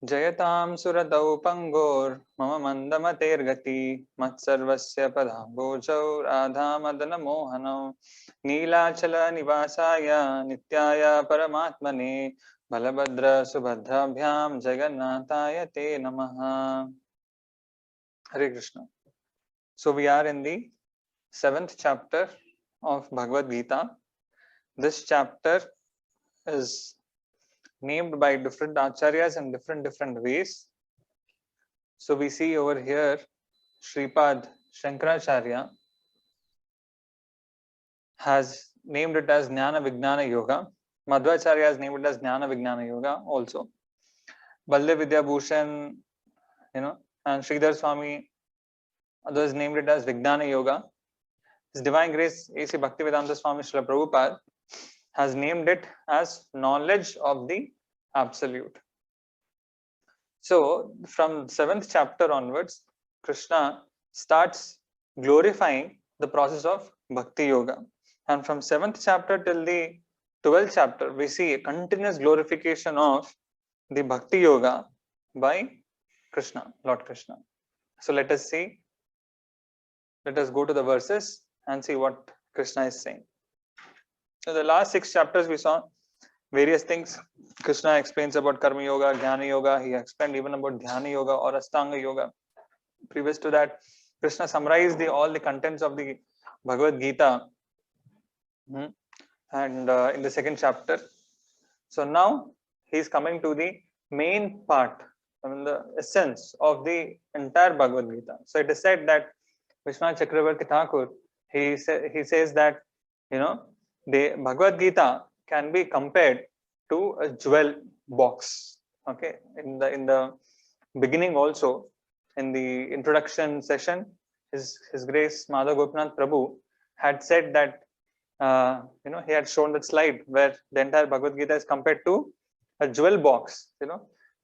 जयतां सुरतौ पंगोर मम मंदमतेर्गति मत्सर्वस्य पदाम्बोजौ राधा मदन मोहनौ नीलाचल निवासाय नित्याय परमात्मने बलभद्र सुभद्राभ्यां जगन्नाथाय ते नमः. Hare Krishna. So we are in the 7th chapter of Bhagavad Gita. This chapter is named by different acharyas in different ways. So we see over here Shripad Shankaracharya has named it as Jnana Vijnana Yoga. Madhvacharya has named it as Jnana Vijnana Yoga also. Baldev Vidya Bhushan, and Sridhar Swami, others named it as Vijnana Yoga. His Divine Grace A.C. Bhaktivedanta Swami Srila Prabhupada has named it as knowledge of the Absolute. So from 7th chapter onwards, Krishna starts glorifying the process of Bhakti Yoga. And from 7th chapter till the 12th chapter, we see a continuous glorification of the Bhakti Yoga by Krishna, Lord Krishna. So let us go to the verses and see what Krishna is saying. So the last 6 chapters we saw various things. Krishna explains about Karma Yoga, Jnana Yoga. He explained even about Dhyana Yoga or Ashtanga Yoga. Previous to that, Krishna summarized all the contents of the Bhagavad Gita and in the 2nd chapter. So now he is coming to the main part, the essence of the entire Bhagavad Gita. So it is said that Vishwanath Chakravarti Thakur, he says that the Bhagavad Gita can be compared to a jewel box. Okay, in the beginning also, in the introduction session, His Grace Madhav Gopinath Prabhu had said that he had shown that slide where the entire Bhagavad Gita is compared to a jewel box.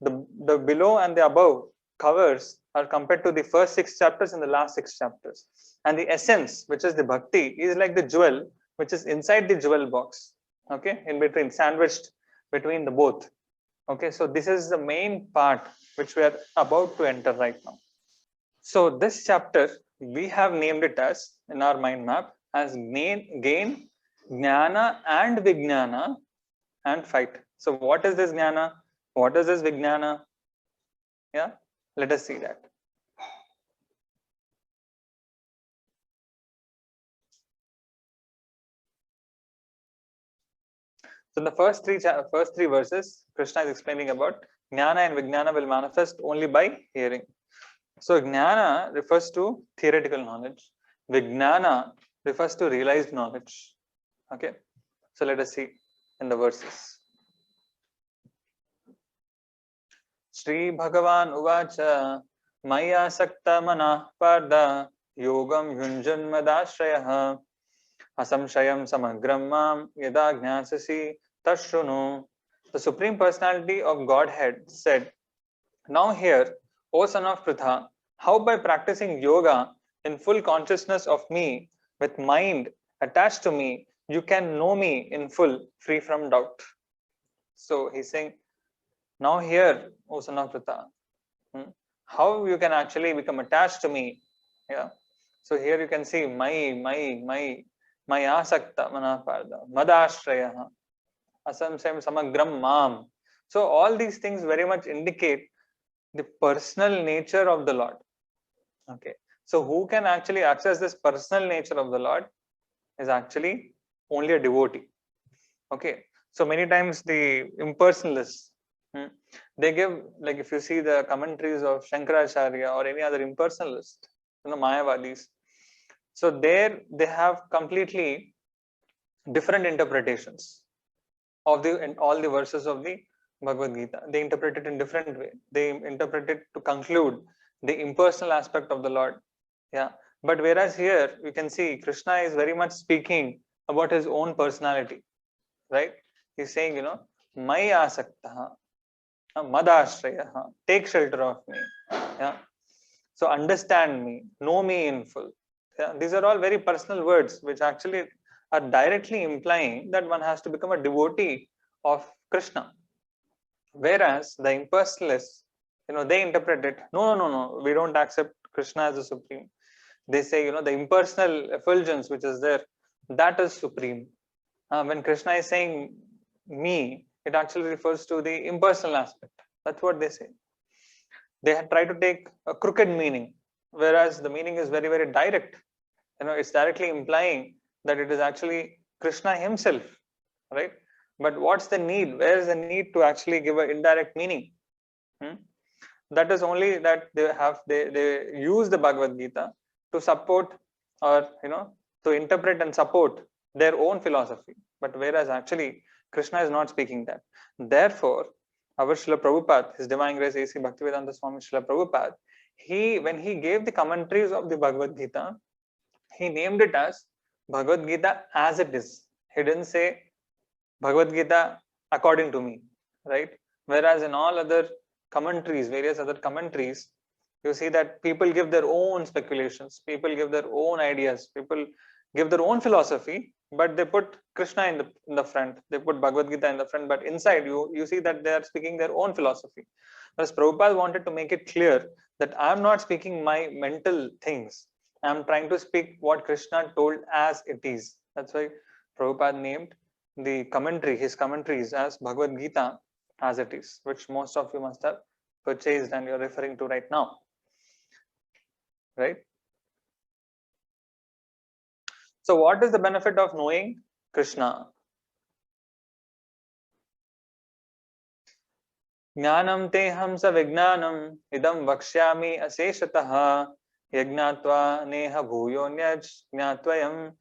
The below and the above covers are compared to the first 6 chapters and the last 6 chapters, and the essence, which is the bhakti, is like the jewel which is inside the jewel box. Okay, in between, sandwiched between the both. Okay, so this is the main part which we are about to enter right now. So this chapter we have named it as, in our mind map, as gain, jnana and vijnana and fight. So what is this jnana? What is this vijnana? Yeah, let us see that. So in the first three verses, Krishna is explaining about jnana and vijnana will manifest only by hearing. So jnana refers to theoretical knowledge. Vijnana refers to realized knowledge. Okay, so let us see in the verses. Shri Bhagavan Uvacha Maya Sakta Mana Parda Yogam Yunjan Madashrayah Asamshayam Samagram Mam Yada Gnasasi Tashrunu. The Supreme Personality of Godhead said, "Now hear, O son of Pritha, how by practicing yoga in full consciousness of me, with mind attached to me, you can know me in full, free from doubt." So he's saying, now hear, O son of Pritha, how you can actually become attached to me. Yeah. So here you can see my asakta manaparda, madashraya, asamsayam samagram mam. So all these things very much indicate the personal nature of the Lord. Okay. So who can actually access this personal nature of the Lord is actually only a devotee. Okay. So many times the impersonalists, they give, like if you see the commentaries of Shankaracharya or any other impersonalist, Mayavadis, so there they have completely different interpretations of all the verses of the Bhagavad Gita. They interpret it in different way. They interpret it to conclude the impersonal aspect of the Lord. Yeah. But whereas here you can see Krishna is very much speaking about his own personality, right? He's saying, Mai asaktaha, madashraya, take shelter of me. Yeah. So understand me, know me in full. Yeah. These are all very personal words which actually are directly implying that one has to become a devotee of Krishna. Whereas the impersonalists, they interpret it. No. We don't accept Krishna as the supreme. They say, the impersonal effulgence which is there, that is supreme. When Krishna is saying me, it actually refers to the impersonal aspect. That's what they say. They try to take a crooked meaning, whereas the meaning is very, very direct. It's directly implying that it is actually Krishna himself, right? But what's the need? Where is the need to actually give an indirect meaning? That is only that they use the Bhagavad Gita to support, or to interpret and support their own philosophy. But whereas actually Krishna is not speaking that. Therefore, our Srila Prabhupada, His Divine Grace A.C. Bhaktivedanta Swami Srila Prabhupada, when he gave the commentaries of the Bhagavad Gita, he named it as Bhagavad Gita as it is. He didn't say Bhagavad Gita according to me, right? Whereas in all other commentaries, various other commentaries, you see that people give their own speculations, people give their own ideas, people give their own philosophy, but they put Krishna in the front, they put Bhagavad Gita in the front, but inside you see that they are speaking their own philosophy. Whereas Prabhupada wanted to make it clear that I am not speaking my mental things. I am trying to speak what Krishna told as it is. That's why Prabhupada named the commentary, his commentaries, as Bhagavad Gita as it is, which most of you must have purchased and you're referring to right now. Right? So what is the benefit of knowing Krishna? Jnanam teham sa vijnanam idam vakshyami aseshatah yajnatva neha bhuyonyaj jnatvayam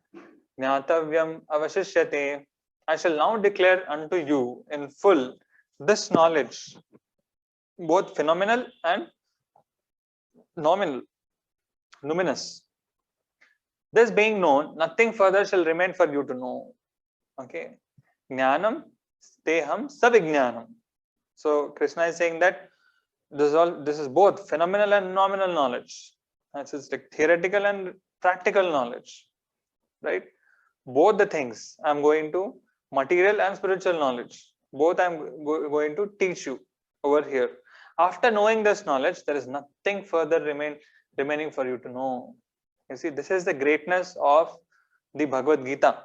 jnatavyam avashishyate. I shall now declare unto you in full this knowledge, both phenomenal and numinous. This being known, nothing further shall remain for you to know. Okay. Jnanam teham savijnanam. So Krishna is saying that this is both phenomenal and nominal knowledge. It's like theoretical and practical knowledge. Right? Both the things I'm going to, material and spiritual knowledge, both I'm going to teach you over here. After knowing this knowledge, there is nothing further remaining for you to know. You see, this is the greatness of the Bhagavad Gita.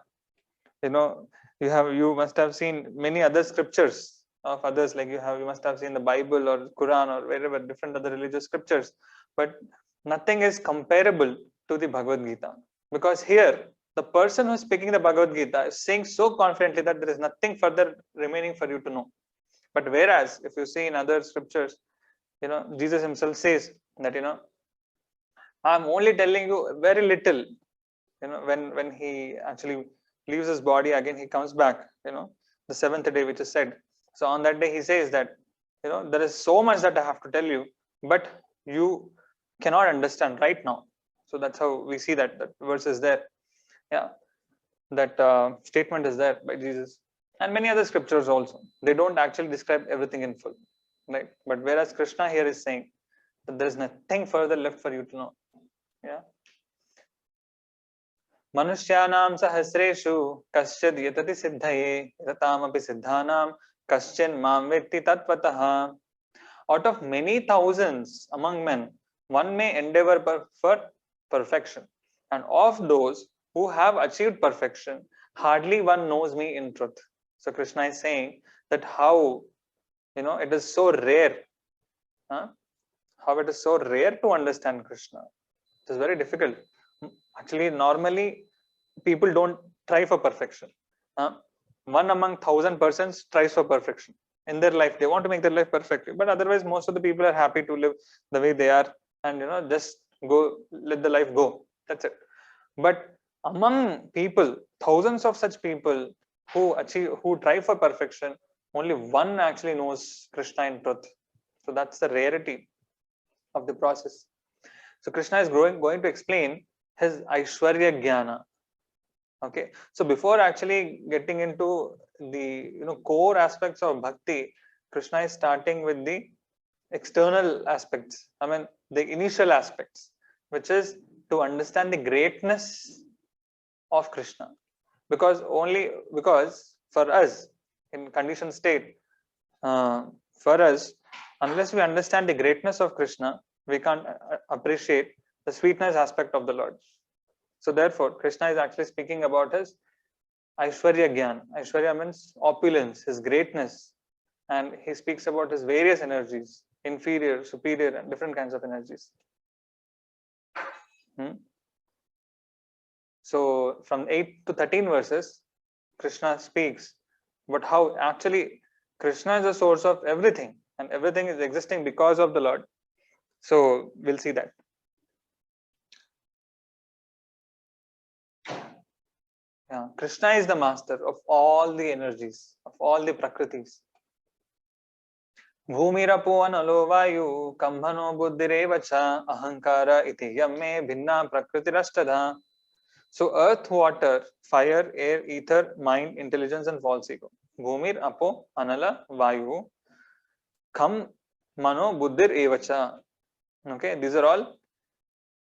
You must have seen many other scriptures of others, like you must have seen the Bible or Quran or wherever, different other religious scriptures, but nothing is comparable to the Bhagavad Gita, because here the person who is speaking the Bhagavad Gita is saying so confidently that there is nothing further remaining for you to know. But whereas if you see in other scriptures, Jesus himself says that I'm only telling you very little. When he actually leaves his body again, he comes back, the seventh day, which is said. So on that day, he says that, there is so much that I have to tell you, but you cannot understand right now. So that's how we see that verse is there. Yeah, that statement is there by Jesus. And many other scriptures also. They don't actually describe everything in full, right? But whereas Krishna here is saying that there is nothing further left for you to know. Yeah. Manushyanam sahasreshu kaschid yatati siddhaye yatamapi siddhanam kaschin mam vetti tatvatah. Out of many thousands among men, one may endeavor for perfection. And of those who have achieved perfection, hardly one knows me in truth. So Krishna is saying that how, it is so rare. How it is so rare to understand Krishna. It is very difficult. Actually, normally, people don't try for perfection. One among 1,000 persons tries for perfection in their life. They want to make their life perfect, but otherwise most of the people are happy to live the way they are and just go, let the life go. That's it. But among people, thousands of such people who try for perfection, only one actually knows Krishna in truth. So that's the rarity of the process. So Krishna is going to explain his Aishwarya Jnana. Okay, so before actually getting into the core aspects of bhakti, Krishna is starting with the external aspects. I mean the initial aspects, which is to understand the greatness of Krishna. Because for us in conditioned state, for us Unless we understand the greatness of Krishna, we can't appreciate the sweetness aspect of the Lord. So therefore, Krishna is actually speaking about his Aishwarya Gyan. Aishwarya means opulence, his greatness. And he speaks about his various energies, inferior, superior, and different kinds of energies. So from 8 to 13 verses, Krishna speaks but how actually Krishna is the source of everything and everything is existing because of the Lord. So we'll see that. Yeah, Krishna is the master of all the energies, of all the prakritis. Bhumirapo analo vayu kambhano buddhirevacha ahankara iti yamme bhinna prakritirashtadha. So earth, water, fire, air, ether, mind, intelligence and false ego. Bhumir, apo, anala, vayu, kham, mano, buddhir, evacha. Okay, these are all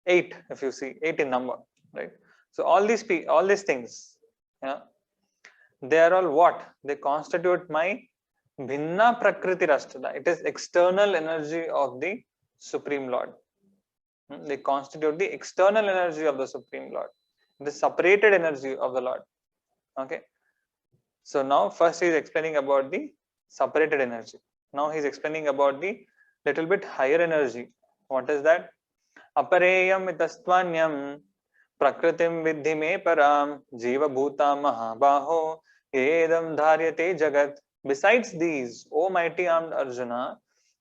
8. If you see 8 in number, right? So all these things, yeah, they are all what? They constitute my bhinna prakriti rashtada. It is external energy of the Supreme Lord. They constitute the external energy of the Supreme Lord, the separated energy of the Lord. Okay. So now first he is explaining about the separated energy. Now he is explaining about the little bit higher energy. What is that? Apareyam itastvanyam prakritim vidhi me param jiva bhuta mahabaho edam dharyate jagat. Besides these, O mighty armed Arjuna,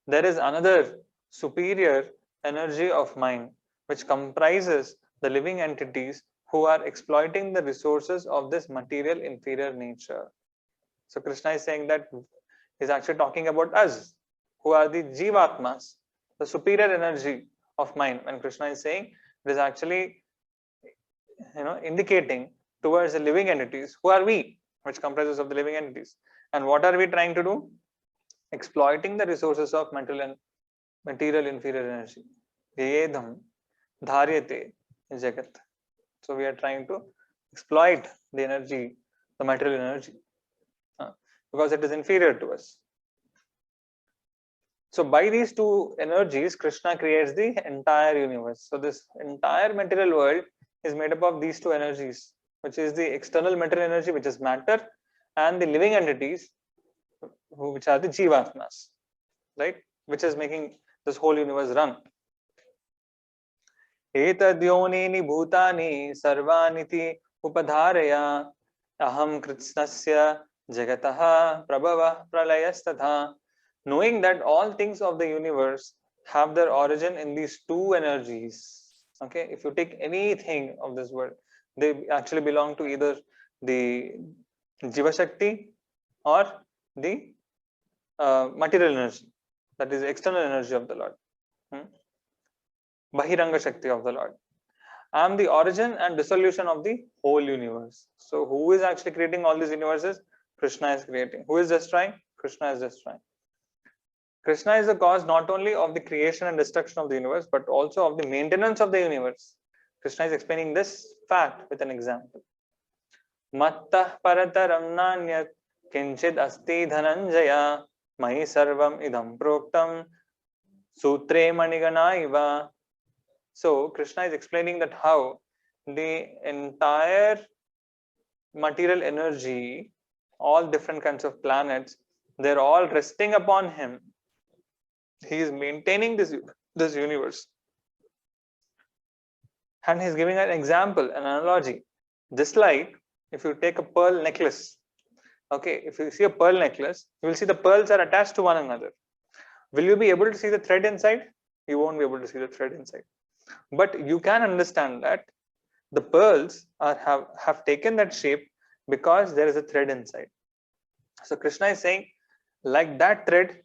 there is another superior energy of mind which comprises the living entities who are exploiting the resources of this material inferior nature. So Krishna is saying that he's actually talking about us, who are the Jivatmas, the superior energy of mind. When Krishna is saying, it is actually indicating towards the living entities. Who are we? Which comprises of the living entities. And what are we trying to do? Exploiting the resources of material inferior energy. Yedham dharyate jagat. So we are trying to exploit the energy, the material energy, because it is inferior to us. So by these two energies, Krishna creates the entire universe. So this entire material world is made up of these two energies, which is the external material energy, which is matter, and the living entities, which are the Jivatmas, right? Which is making this whole universe run. Etadyonini bhutani sarvaniti upadharaya aham krishnasya jagataha prabhava pralayastadha. Knowing that all things of the universe have their origin in these two energies. Okay, if you take anything of this world, they actually belong to either the Jiva Shakti or the material energy, that is external energy of the Lord. Bahiranga Shakti of the Lord. I am the origin and dissolution of the whole universe. So who is actually creating all these universes? Krishna is creating. Who is destroying? Krishna is destroying. Krishna is the cause not only of the creation and destruction of the universe, but also of the maintenance of the universe. Krishna is explaining this fact with an example. Mattah parataram nanyat kinchid asti dhananjaya mahi sarvam idam proktam sutre manigana iva. So Krishna is explaining that how the entire material energy, all different kinds of planets, they're all resting upon him. He is maintaining this universe. And he's giving an example, an analogy. Just like if you take a pearl necklace, okay, if you see a pearl necklace, you will see the pearls are attached to one another. Will you be able to see the thread inside? You won't be able to see the thread inside. But you can understand that the pearls have taken that shape because there is a thread inside. So Krishna is saying, like that thread,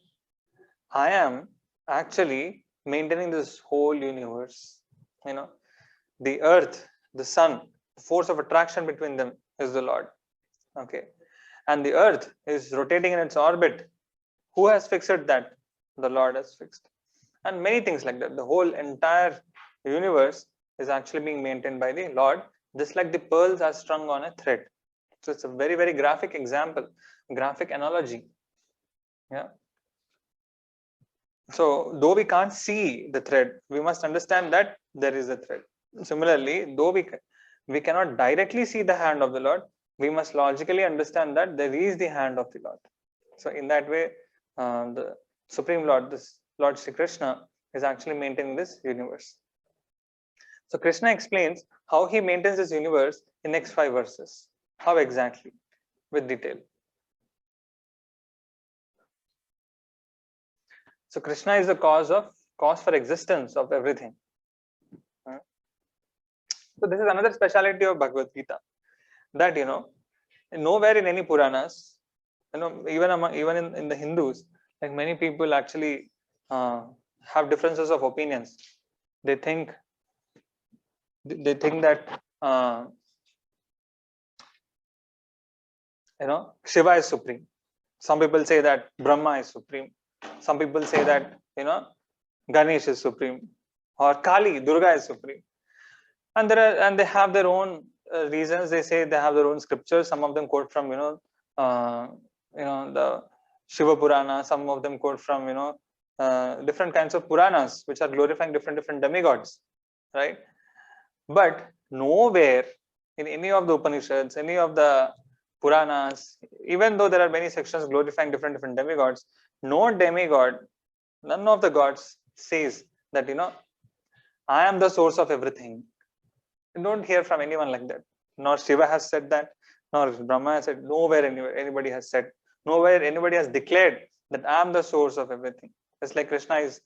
I am actually maintaining this whole universe. The earth, the sun, the force of attraction between them is the Lord. Okay. And the earth is rotating in its orbit. Who has fixed that? The Lord has fixed. And many things like that. The whole entire universe is actually being maintained by the Lord, just like the pearls are strung on a thread. So it's a very, very graphic example, graphic analogy. Yeah. So though we can't see the thread, we must understand that there is a thread. Similarly, though we cannot directly see the hand of the Lord, we must logically understand that there is the hand of the Lord. So in that way, the Supreme Lord, this Lord Shri Krishna, is actually maintaining this universe. So Krishna explains how he maintains this universe in next 5 verses. How exactly? With detail. So Krishna is the cause for existence of everything. So this is another speciality of Bhagavad Gita, that nowhere in any Puranas, even in the Hindus, like many people actually have differences of opinions. They think that Shiva is supreme. Some people say that Brahma is supreme. Some people say that Ganesh is supreme, or Kali, Durga is supreme. And they have their own reasons. They say they have their own scriptures. Some of them quote from the Shiva Purana. Some of them quote from different kinds of Puranas, which are glorifying different demigods, right? But nowhere in any of the Upanishads, any of the Puranas, even though there are many sections glorifying different demigods, no demigod, none of the gods says that I am the source of everything. You don't hear from anyone like that. Nor Shiva has said that, nor Brahma has said. Nowhere anybody has said. Nowhere anybody has declared that I am the source of everything. Just like Krishna has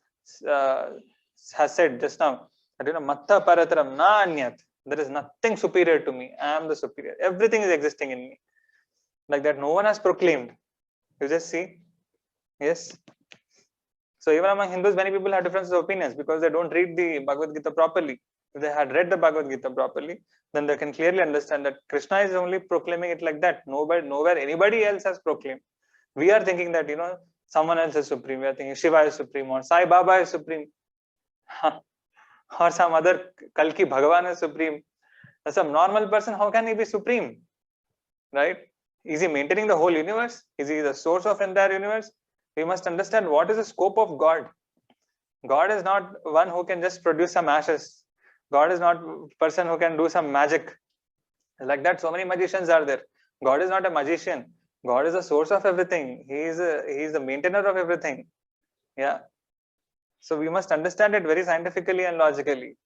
said just now, that Matta Parataram Na Anyat. There is nothing superior to me. I am the superior. Everything is existing in me. Like that, no one has proclaimed. You just see. Yes. So even among Hindus, many people have differences of opinions because they don't read the Bhagavad Gita properly. If they had read the Bhagavad Gita properly, then they can clearly understand that Krishna is only proclaiming it like that. Nowhere anybody else has proclaimed. We are thinking that someone else is supreme. We are thinking Shiva is supreme, or Sai Baba is supreme, or some other Kalki Bhagavan is supreme. As a normal person, how can he be supreme? Right? Is he maintaining the whole universe? Is he the source of entire universe? We must understand what is the scope of God. God is not one who can just produce some ashes. God is not a person who can do some magic. Like that, so many magicians are there. God is not a magician. God is the source of everything. He is the maintainer of everything. Yeah. So we must understand it very scientifically and logically.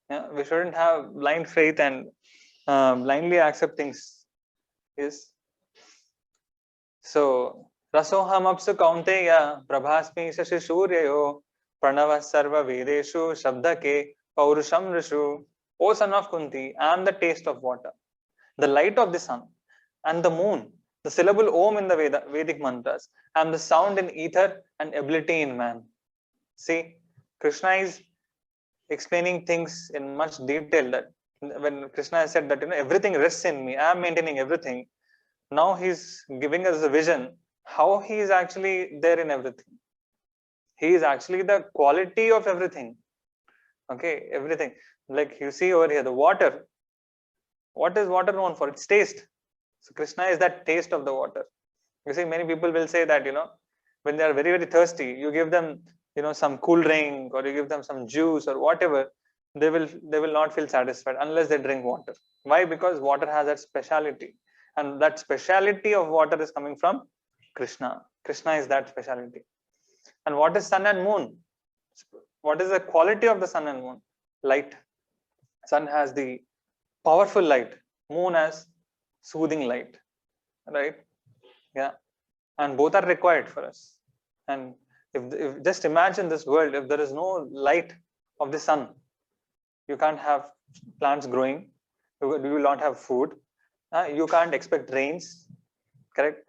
Yeah. We shouldn't have blind faith and blindly accept things. Yes. So Rasoham apsu kaunteya prabhasmi shashi suryayo pranava sarva vedeshu shabdake paurusham rishu. O son of Kunti, I am the taste of water, the light of the sun, and the moon, the syllable Om in the Vedic mantras, I am the sound in ether and ability in man. See, Krishna is explaining things in much detail, that when Krishna has said that everything rests in me, I am maintaining everything. Now he's giving us a vision how he is actually there in everything. He is actually the quality of everything. Okay, everything. Like you see over here, the water. What is water known for? Its taste. So Krishna is that taste of the water. You see, many people will say that, when they are very thirsty, you give them, some cool drink, or you give them some juice or whatever, they will not feel satisfied unless they drink water. Why? Because water has that speciality. And that speciality of water is coming from Krishna. Krishna is that speciality. And what is sun and moon? What is the quality of the sun and moon? Light. Sun has the powerful light. Moon has soothing light. Right? Yeah. And both are required for us. And if just imagine this world, if there is no light of the sun, you can't have plants growing. You will not have food. You can't expect rains. Correct?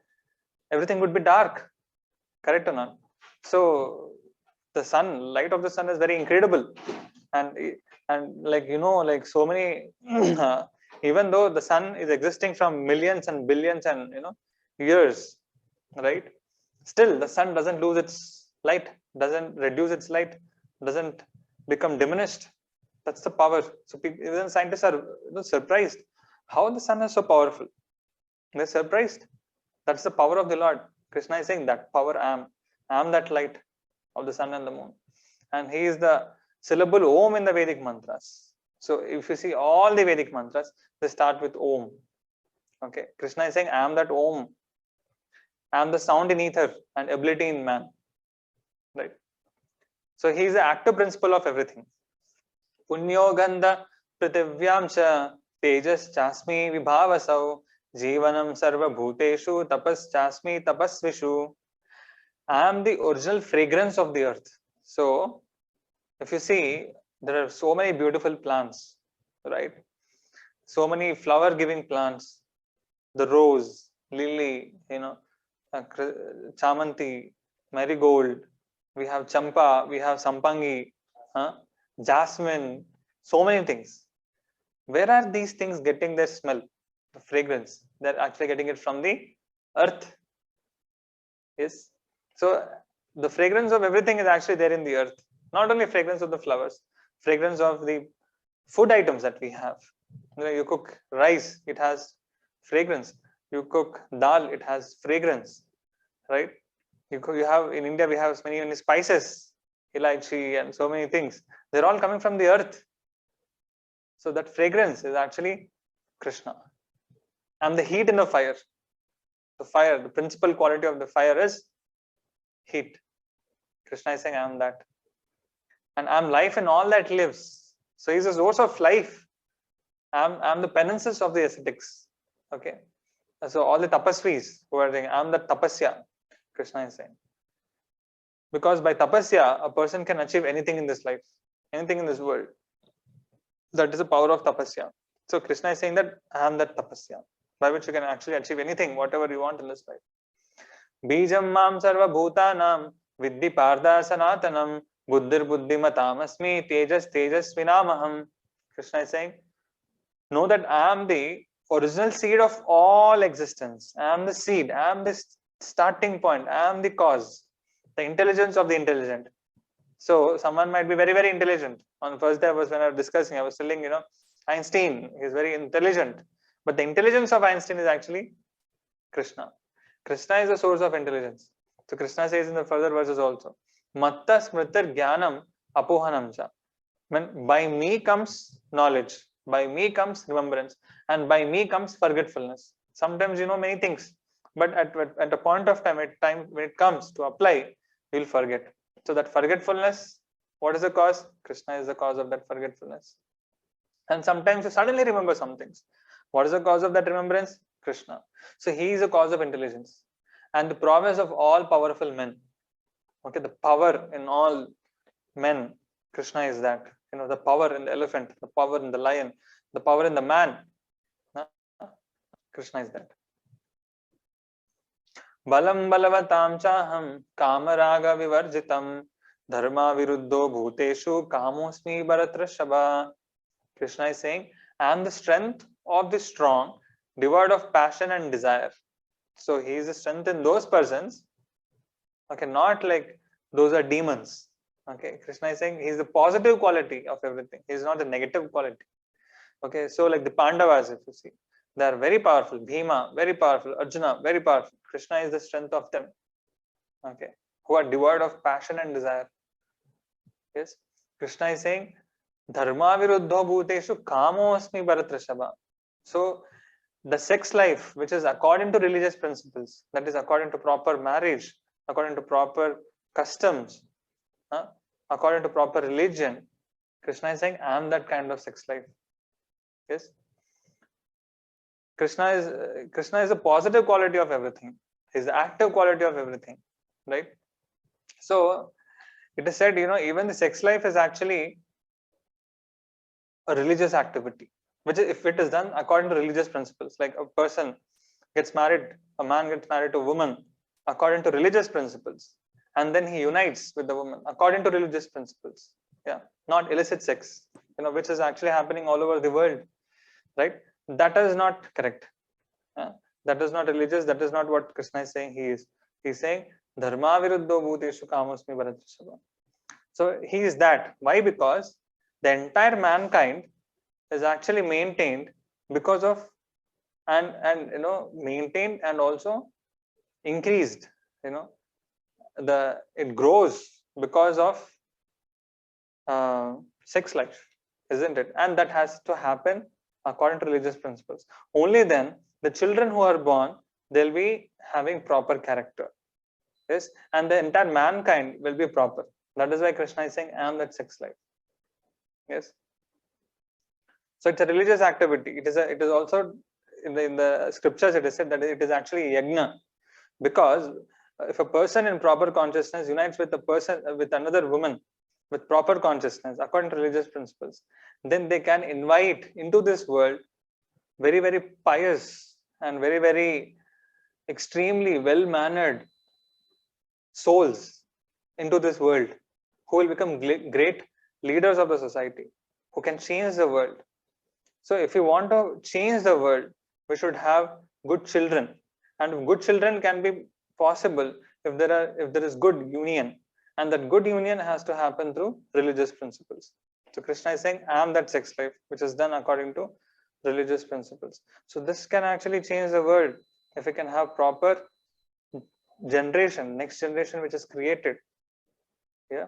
Everything would be dark. Correct or not? So the sun, light of the sun is very incredible. And like like so many even though the sun is existing from millions and billions and years, right? Still the sun doesn't lose its light, doesn't reduce its light, doesn't become diminished. That's the power. So even scientists are surprised how the sun is so powerful. They're surprised. That's the power of the Lord. Krishna is saying that power I am that light. of the sun and the moon. And he is the syllable Om in the Vedic mantras. So if you see all the Vedic mantras, they start with Om. Okay, Krishna is saying, I am that Om. I am the sound in ether and ability in man. Right. So he is the active principle of everything. Punyo gandha prativyam cha tejas chasmi vibhavasau jivanam sarva bhuteshu tapas chasmi tapasvishu. I am the original fragrance of the earth. So if you see, there are so many beautiful plants, right? So many flower giving plants, the rose, lily, chamanti, marigold, we have champa, we have sampangi, jasmine, so many things. Where are these things getting their smell, the fragrance? They're actually getting it from the earth. Yes. So the fragrance of everything is actually there in the earth. Not only fragrance of the flowers, fragrance of the food items that we have. You cook rice, it has fragrance. You cook dal, it has fragrance, right? You have in India, we have many spices, ilaichi, and so many things. They're all coming from the earth. So that fragrance is actually Krishna. And the heat in the fire. The fire, the principal quality of the fire is heat. Krishna is saying, I am that. And I am life in all that lives. So he's the source of life. I am the penances of the ascetics. Okay. So all the tapasvis who are saying, I am the tapasya, Krishna is saying. Because by tapasya, a person can achieve anything in this life, anything in this world. That is the power of tapasya. So Krishna is saying that I am that tapasya, by which you can actually achieve anything, whatever you want in this life. Bijam mam sarva bhutanam viddhi parda sanatanam buddhir buddhimatam asmi tejas tejas vinamaham. Krishna is saying, know that I am the original seed of all existence. I am the seed. I am the starting point. I am the cause, the intelligence of the intelligent. So someone might be very, very intelligent. On the first day when I was discussing, I was telling, Einstein is very intelligent. But the intelligence of Einstein is actually Krishna. Krishna is the source of intelligence. So Krishna says in the further verses also, Matta smritir jnanam apohanam cha. When by me comes knowledge, by me comes remembrance, and by me comes forgetfulness. Sometimes you know many things, but at a point of time, when it comes to apply, you will forget. So that forgetfulness, what is the cause? Krishna is the cause of that forgetfulness. And sometimes you suddenly remember some things. What is the cause of that remembrance? Krishna. So he is the cause of intelligence and the prowess of all powerful men. Okay, the power in all men, Krishna is that. The power in the elephant, the power in the lion, the power in the man. Krishna is that. Balam balavatam chaham kamaraga vivarjitam dharma viruddho bhuteshu kamosmi bharatrashabha. Krishna is saying, I am the strength of the strong, devoid of passion and desire. So he is the strength in those persons. Okay, not like those are demons. Okay, Krishna is saying he is the positive quality of everything. He is not the negative quality. Okay, so like the Pandavas, if you see, they are very powerful. Bhima, very powerful. Arjuna, very powerful. Krishna is the strength of them. Okay, who are devoid of passion and desire. Yes, Krishna is saying, Dharma viruddho bhuteshu kamo asmi bharatrashabha. So the sex life, which is according to religious principles, that is according to proper marriage, according to proper customs, according to proper religion, Krishna is saying, I am that kind of sex life. Yes. Krishna is a positive quality of everything. He is the active quality of everything. Right? So it is said, even the sex life is actually a religious activity, which if it is done according to religious principles, like a person gets married, a man gets married to a woman according to religious principles, and then he unites with the woman according to religious principles. Yeah, not illicit sex, which is actually happening all over the world, right? That is not correct. That is not religious. That is not what Krishna is saying. He's saying dharma viruddho bhuteshu kamosmi bharatrashabha. So he is that. Why? Because the entire mankind is actually maintained because of and maintained and also increased. It grows because of sex life, isn't it? And that has to happen according to religious principles. Only then the children who are born, they'll be having proper character. Yes, and the entire mankind will be proper. That is why Krishna is saying, I am that sex life. Yes. So it's a religious activity. It is also in the scriptures it is said that it is actually yajna, because if a person in proper consciousness unites with a person with another woman with proper consciousness according to religious principles, then they can invite into this world very, very pious and very, very extremely well mannered souls into this world, who will become great leaders of the society, who can change the world. So if we want to change the world, we should have good children, and good children can be possible if there is good union, and that good union has to happen through religious principles. So Krishna is saying, I am that sex life, which is done according to religious principles. So this can actually change the world if we can have proper generation, next generation which is created. Yeah.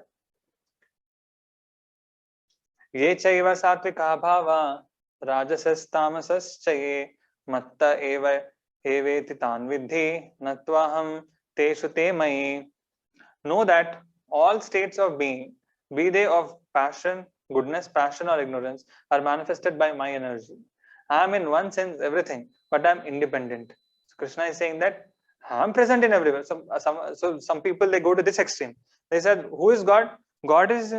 Ye chaiva satvika bhava rajasastamasaschaye matta eva eveti tan vidhi natvaham teshu te mai. Know that all states of being, be they of passion, goodness, passion, or ignorance, are manifested by my energy. I am in one sense everything, but I am independent. So Krishna is saying that I am present in everywhere. So some people, they go to this extreme. They said, who is God? God is,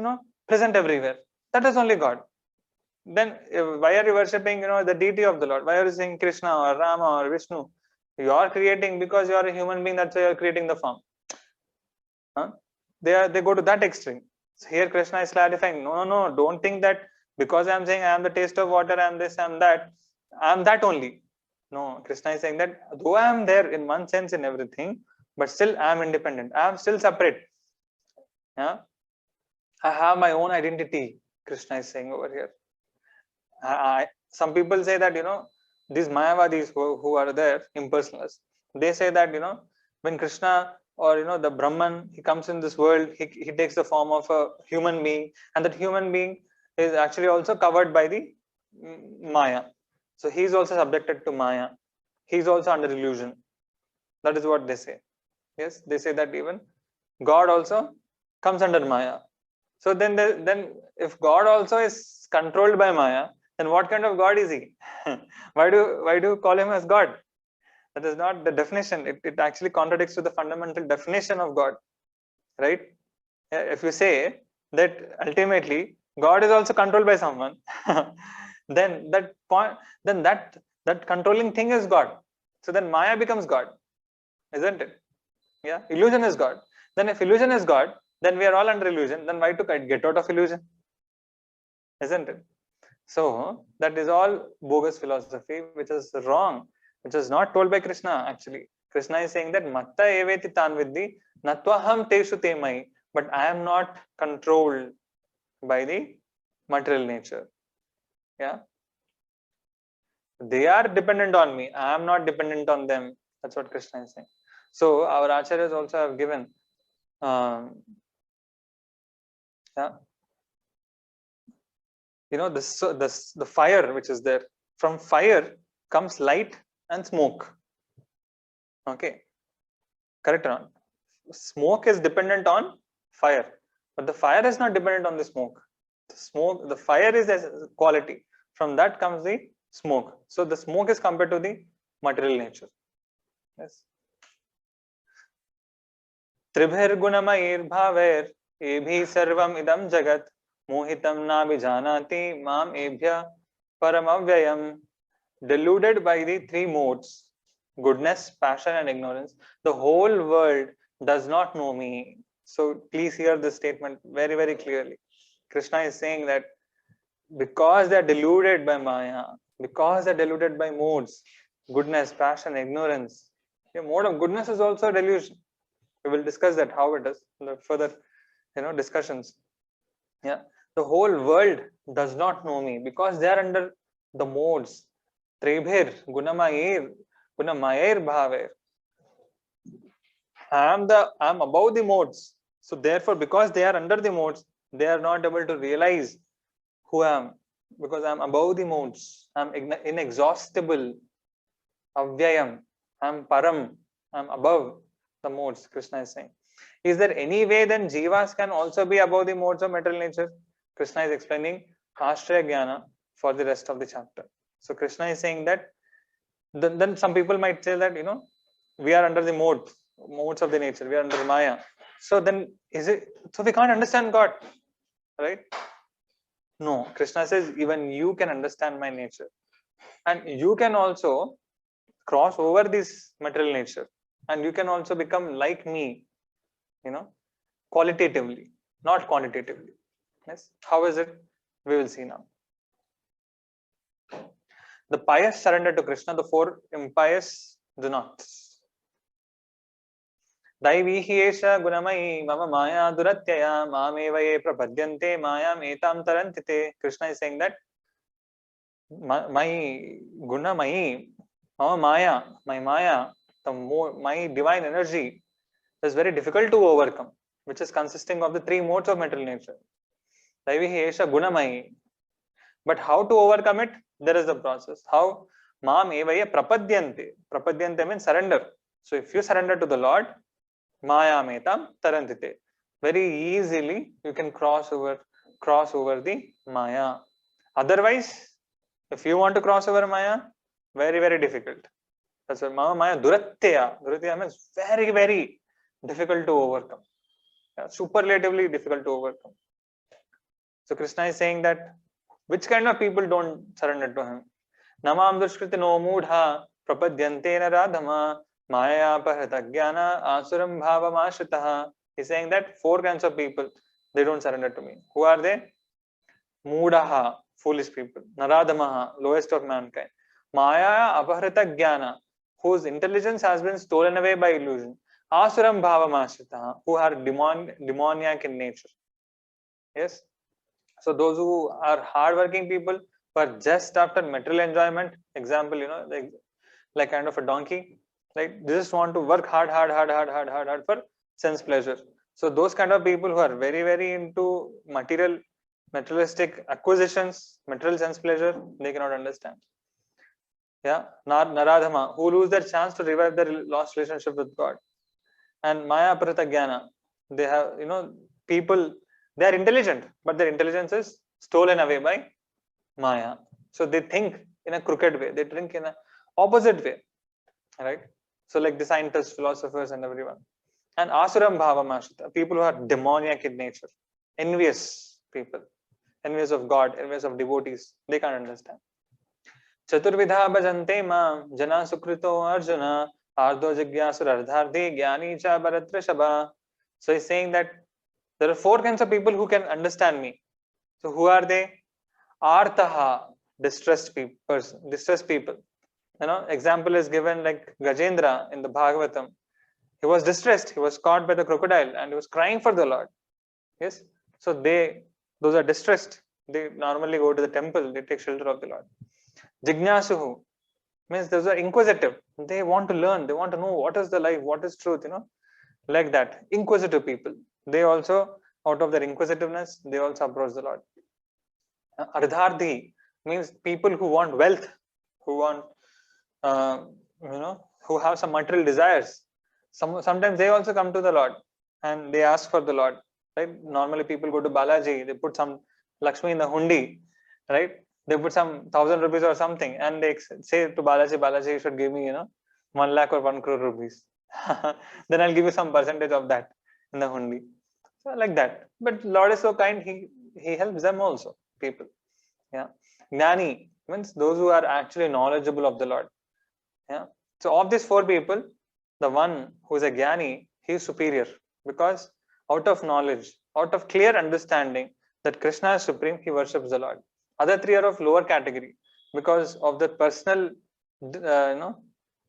present everywhere. That is only God. Then why are you worshipping, the deity of the Lord? Why are you saying Krishna or Rama or Vishnu? You are creating because you are a human being. That's why you are creating the form. Huh? They go to that extreme. So here Krishna is clarifying, no, don't think that because I am saying I am the taste of water, I am this, I am that only. No, Krishna is saying that though I am there in one sense in everything, but still I am independent. I am still separate. Yeah, I have my own identity. Krishna is saying over here. Some people say that these Mayavadis who are there, impersonalists, they say that when Krishna or the Brahman, he comes in this world, he takes the form of a human being, and that human being is actually also covered by the Maya. So he is also subjected to Maya. He is also under illusion. That is what they say. Yes, they say that even God also comes under Maya. So then if God also is controlled by Maya, then what kind of God is he? why do you call him as God? That is not the definition. It actually contradicts to the fundamental definition of God, right? If you say that ultimately God is also controlled by someone, then that controlling thing is God. So then Maya becomes God, isn't it? Yeah, illusion is God. Then if illusion is God, then we are all under illusion. Then why to get out of illusion? Isn't it? So that is all bogus philosophy, which is wrong, which is not told by Krishna actually. Krishna is saying that matta eveti tan vidhi natvaham teshu te mai, but I am not controlled by the material nature. Yeah. They are dependent on me. I am not dependent on them. That's what Krishna is saying. So our acharyas also have given yeah, the fire which is there. From fire comes light and smoke. Okay, correct or not? Smoke is dependent on fire, but the fire is not dependent on the smoke. The fire is a quality. From that comes the smoke. So the smoke is compared to the material nature. Yes. Tribhir gunamair bhaver ebhi sarvam idam jagat mohitam na vijanati mam ebhya paramavyayam. Deluded by the three modes, goodness, passion, and ignorance, the whole world does not know me. So please hear this statement very, very clearly. Krishna is saying that because they are deluded by Maya, because they are deluded by modes, goodness, passion, ignorance. The mode of goodness is also a delusion. We will discuss that how it is in the further discussions. Yeah, the whole world does not know me because they are under the modes. Tribhir gunamayir bhaver. I am above the modes. So therefore, because they are under the modes, they are not able to realize who I am, because I am above the modes. I am inexhaustible, avyayam. I am param. I am above the modes. Krishna is saying. Is there any way then jivas can also be above the modes of material nature? Krishna is explaining Ashraya Jnana for the rest of the chapter. So Krishna is saying that then some people might say that, we are under the modes of the nature, we are under the Maya. So then is it, so we can't understand God, right? No, Krishna says even you can understand my nature, and you can also cross over this material nature, and you can also become like me, qualitatively, not quantitatively. Yes. How is it? We will see now. The pious surrender to Krishna, the four impious do not. दैवी हि एषा गुणमयी मम माया दुरत्यया मामेव ये प्रपद्यन्ते मायाम एतां तरन्ति ते. Krishna is saying that my gunamayi, mama maya, my maya, my divine energy is very difficult to overcome, which is consisting of the three modes of material nature. दैवी हि एषा गुणमयी. But how to overcome it? There is a process. How? Maam evaye prapadyante. Prapadyante means surrender. So if you surrender to the Lord, Maya metam tarantite. Very easily you can cross over the Maya. Otherwise, if you want to cross over Maya, very, very difficult. That's why Maya duratya. Duratya means very, very difficult to overcome. Superlatively difficult to overcome. So Krishna is saying that which kind of people don't surrender to him? Namam dushkriti no mudha prapadyante naradhama maya pahrita jnana asuram bhavam ashritaha. He's saying that four kinds of people, they don't surrender to me. Who are they? Mudaha, foolish people. Naradhamaha, lowest of mankind. Maya apahrita jnana, whose intelligence has been stolen away by illusion. Asuram bhavam ashritaha, who are demoniac in nature. Yes. So those who are hardworking people, who are just after material enjoyment, example, like kind of a donkey, right? They just want to work hard for sense pleasure. So those kind of people who are very, very into materialistic acquisitions, material sense pleasure, they cannot understand. Yeah, Naradhama, who lose their chance to revive their lost relationship with God. And Maya Aparita Jnana, they have, people, they are intelligent, but their intelligence is stolen away by Maya. So they think in a crooked way, they think in an opposite way, right? So like the scientists, philosophers, and everyone. And Asuram Bhavam Ashrita, people who are demoniac in nature, envious people, envious of God, envious of devotees, they can't understand. Chaturvidha bhajante ma jana sukrito arjuna ardo jigyasur ardhardi jnani cha bharatra shabha. So he's saying that there are four kinds of people who can understand me. So who are they? Artaha, distressed people. Example is given like Gajendra in the Bhagavatam. He was distressed. He was caught by the crocodile and he was crying for the Lord. Yes. So those are distressed. They normally go to the temple. They take shelter of the Lord. Jignasuhu means those are inquisitive. They want to learn. They want to know what is the life, what is truth. Like that. Inquisitive people. They also, out of their inquisitiveness, they also approach the Lord. Ardhardi means people who want wealth, who want, who have some material desires. Sometimes they also come to the Lord and they ask for the Lord. Right? Normally people go to Balaji, they put some Lakshmi in the hundi, right? They put some 1,000 rupees or something and they say to Balaji, Balaji, you should give me, 1 lakh or 1 crore rupees. Then I'll give you some percentage of that in the hundi. So like that. But Lord is so kind, he helps them also, people. Yeah. Gnani means those who are actually knowledgeable of the Lord. Yeah. So of these four people, the one who is a Jnani, he is superior because out of knowledge, out of clear understanding that Krishna is supreme, he worships the Lord. Other three are of lower category because of the personal,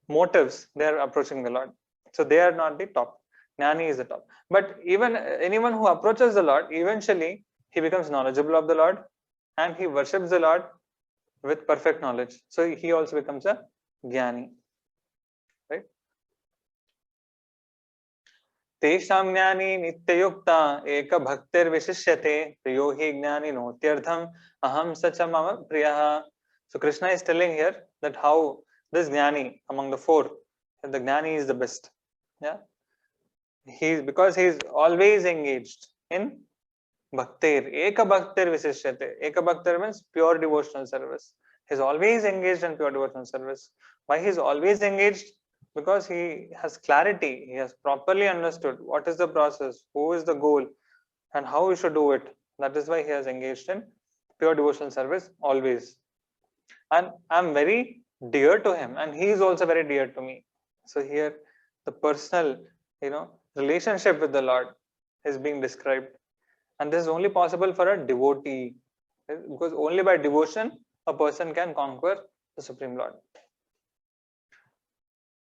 motives. They are approaching the Lord. So they are not the top. Jnani is the top. But even anyone who approaches the Lord, eventually he becomes knowledgeable of the Lord and he worships the Lord with perfect knowledge. So he also becomes a Jnani. Right? तेषां ज्ञानी नित्ययुक्ता एक भक्तिर विशिष्यते प्रियो हि ज्ञानी नोत्यर्थम aham sacha mama priyaha. So Krishna is telling here that how this jnani among the four, the jnani is the best. Yeah, because he is always engaged in bhaktir. Eka bhaktir visishyate. Eka bhaktir means pure devotional service. He is always engaged in pure devotional service. Why he is always engaged? Because he has clarity. He has properly understood what is the process, who is the goal, and how we should do it. That is why he has engaged in pure devotional service always. And I'm very dear to him, and he is also very dear to me. So here, the personal, relationship with the Lord is being described, and this is only possible for a devotee, because only by devotion a person can conquer the Supreme Lord.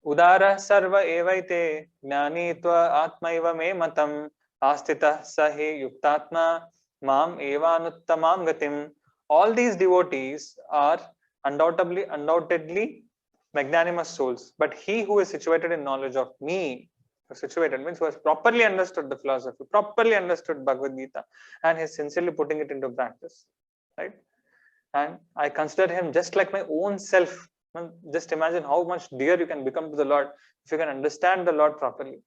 Udara sarva evaite jnani tva atmaiva me matam astita sahi yuktatma mam evanuttamam gatim. All these devotees are undoubtedly magnanimous souls, but he who is situated in knowledge of me, situated means who has properly understood the philosophy, properly understood Bhagavad Gita, and is sincerely putting it into practice, right? And I consider him just like my own self. Just imagine how much dear you can become to the Lord if you can understand the Lord properly.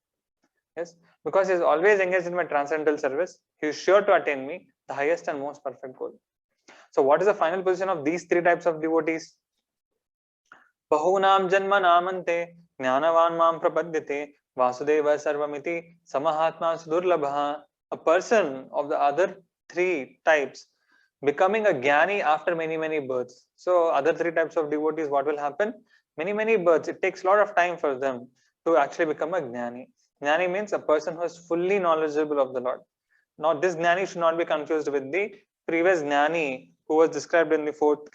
Yes, because he is always engaged in my transcendental service. He is sure to attain me, the highest and most perfect goal. So what is the final position of these three types of devotees? Bahunam janma namante jnanavan mam prapadyate vasudeva sarvamiti samahatma sudurlabha. A person of the other three types becoming a jnani after many births. So other three types of devotees, what will happen? Many births. It takes a lot of time for them to actually become a jnani. Jnani means a person who is fully knowledgeable of the Lord. Now this jnani should not be confused with the previous jnani who was described in the fourth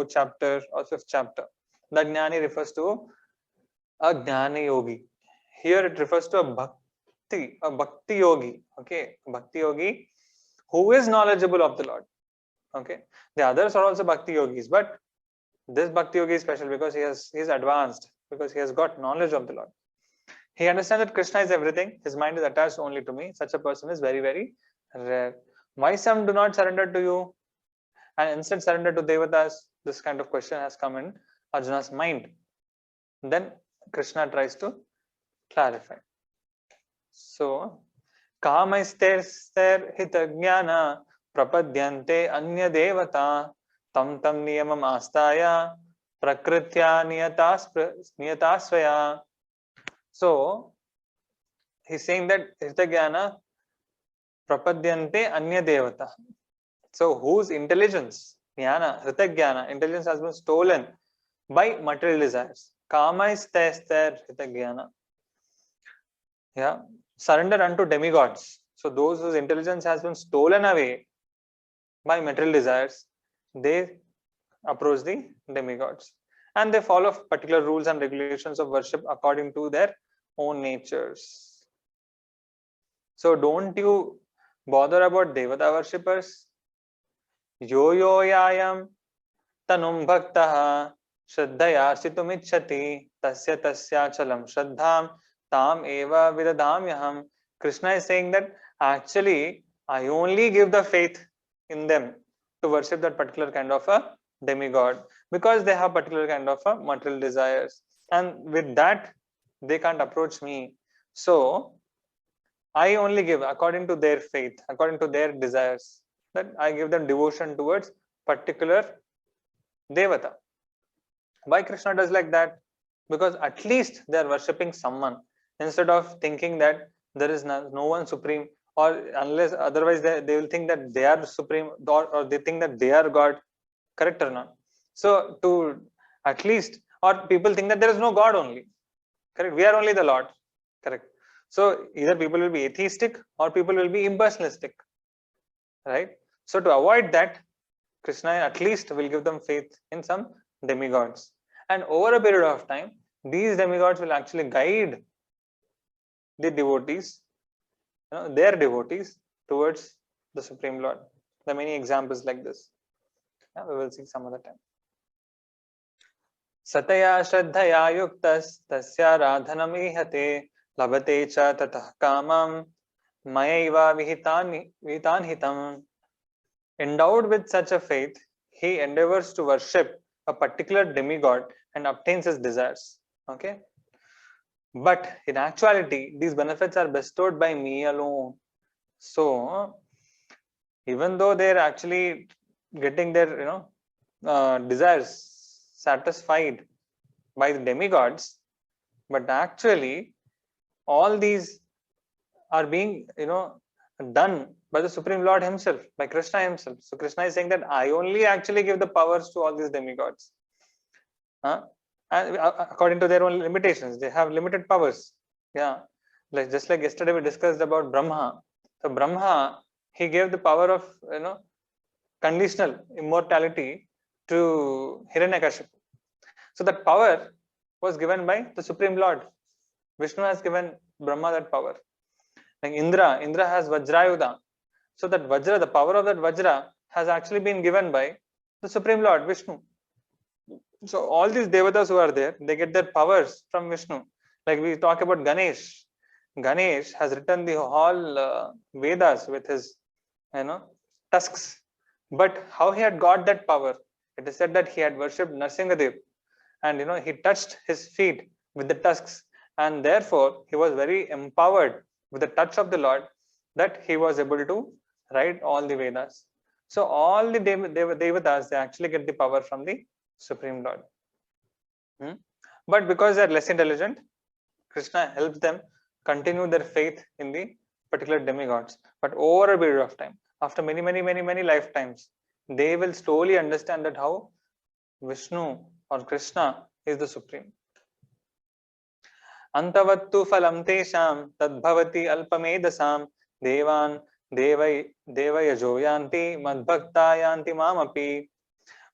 chapter or fifth chapter. That jnani refers to a jnana yogi. Here it refers to a bhakti yogi. Okay, bhakti yogi who is knowledgeable of the Lord. Okay, the others are also bhakti yogis, but this bhakti yogi is special because he is advanced, because he has got knowledge of the Lord. He understands that Krishna is everything. His mind is attached only to me. Such a person is very rare. Why some do not surrender to you and instead surrender to devatas? This kind of question has come in Arjuna's mind. Then Krishna tries to clarify. So, kamaister hita jnana prapadyante anya devata tam niyamam astaya prakritya niyatasvaya. So, he's saying that hita jnana prapadyante anya devata. So, whose intelligence, jnana, hrita jnana, intelligence has been stolen by material desires. Kamaister hita jnana. Yeah, surrender unto demigods. So those whose intelligence has been stolen away by material desires, they approach the demigods and they follow particular rules and regulations of worship according to their own natures. So don't you bother about devata worshippers. Yo yayam tanum bhaktaha shraddhaya situmichhati tasya chalam shraddham tam eva vidadamyaham. Krishna is saying that actually I only give the faith in them to worship that particular kind of a demigod because they have particular kind of a material desires, and with that they can't approach me. So I only give according to their faith, according to their desires, that I give them devotion towards particular devata. Why Krishna does like that? Because at least they are worshipping someone instead of thinking that there is no one supreme, or unless otherwise they will think that they are supreme, or they think that they are God. Correct or not? So to at least, or people think that there is no God only. Correct? We are only the Lord. Correct? So either people will be atheistic or people will be impersonalistic. Right? So to avoid that, Krishna at least will give them faith in some demigods. And over a period of time, these demigods will actually guide the devotees, their devotees towards the Supreme Lord. There are many examples like this. Yeah, we will see some other time. Sataya Shraddhaya Yuktas Tasya Radhanam Ihate labate cha tatah kamam mayaiva vihitan hitam. Endowed with such a faith, he endeavors to worship a particular demigod and obtains his desires. Okay, but in actuality, these benefits are bestowed by me alone. So, even though they're actually getting their desires satisfied by the demigods, but actually all these are being done by the Supreme Lord himself, by Krishna himself. So Krishna is saying that I only actually give the powers to all these demigods. And according to their own limitations, they have limited powers. Yeah, like just like yesterday we discussed about Brahma. So Brahma, he gave the power of conditional immortality to Hiranyakashipu. So that power was given by the Supreme Lord. Vishnu has given Brahma that power. Like Indra has Vajrayudha. So that Vajra, the power of that Vajra has actually been given by the Supreme Lord, Vishnu. So all these devatas who are there, they get their powers from Vishnu. Like we talk about Ganesh. Ganesh has written the whole Vedas with his, tusks. But how he had got that power? It is said that he had worshipped Narsingadev, and he touched his feet with the tusks, and therefore he was very empowered with the touch of the Lord, that he was able to write all the Vedas. So all the devatas, they actually get the power from the Supreme Lord. But because they are less intelligent, Krishna helps them continue their faith in the particular demigods. But over a period of time, after many lifetimes, they will slowly understand that how Vishnu or Krishna is the Supreme. Antavattu phalam tesham tadbhavati alpamedasam devan devayajo yanti madbhakta yanti mamapi.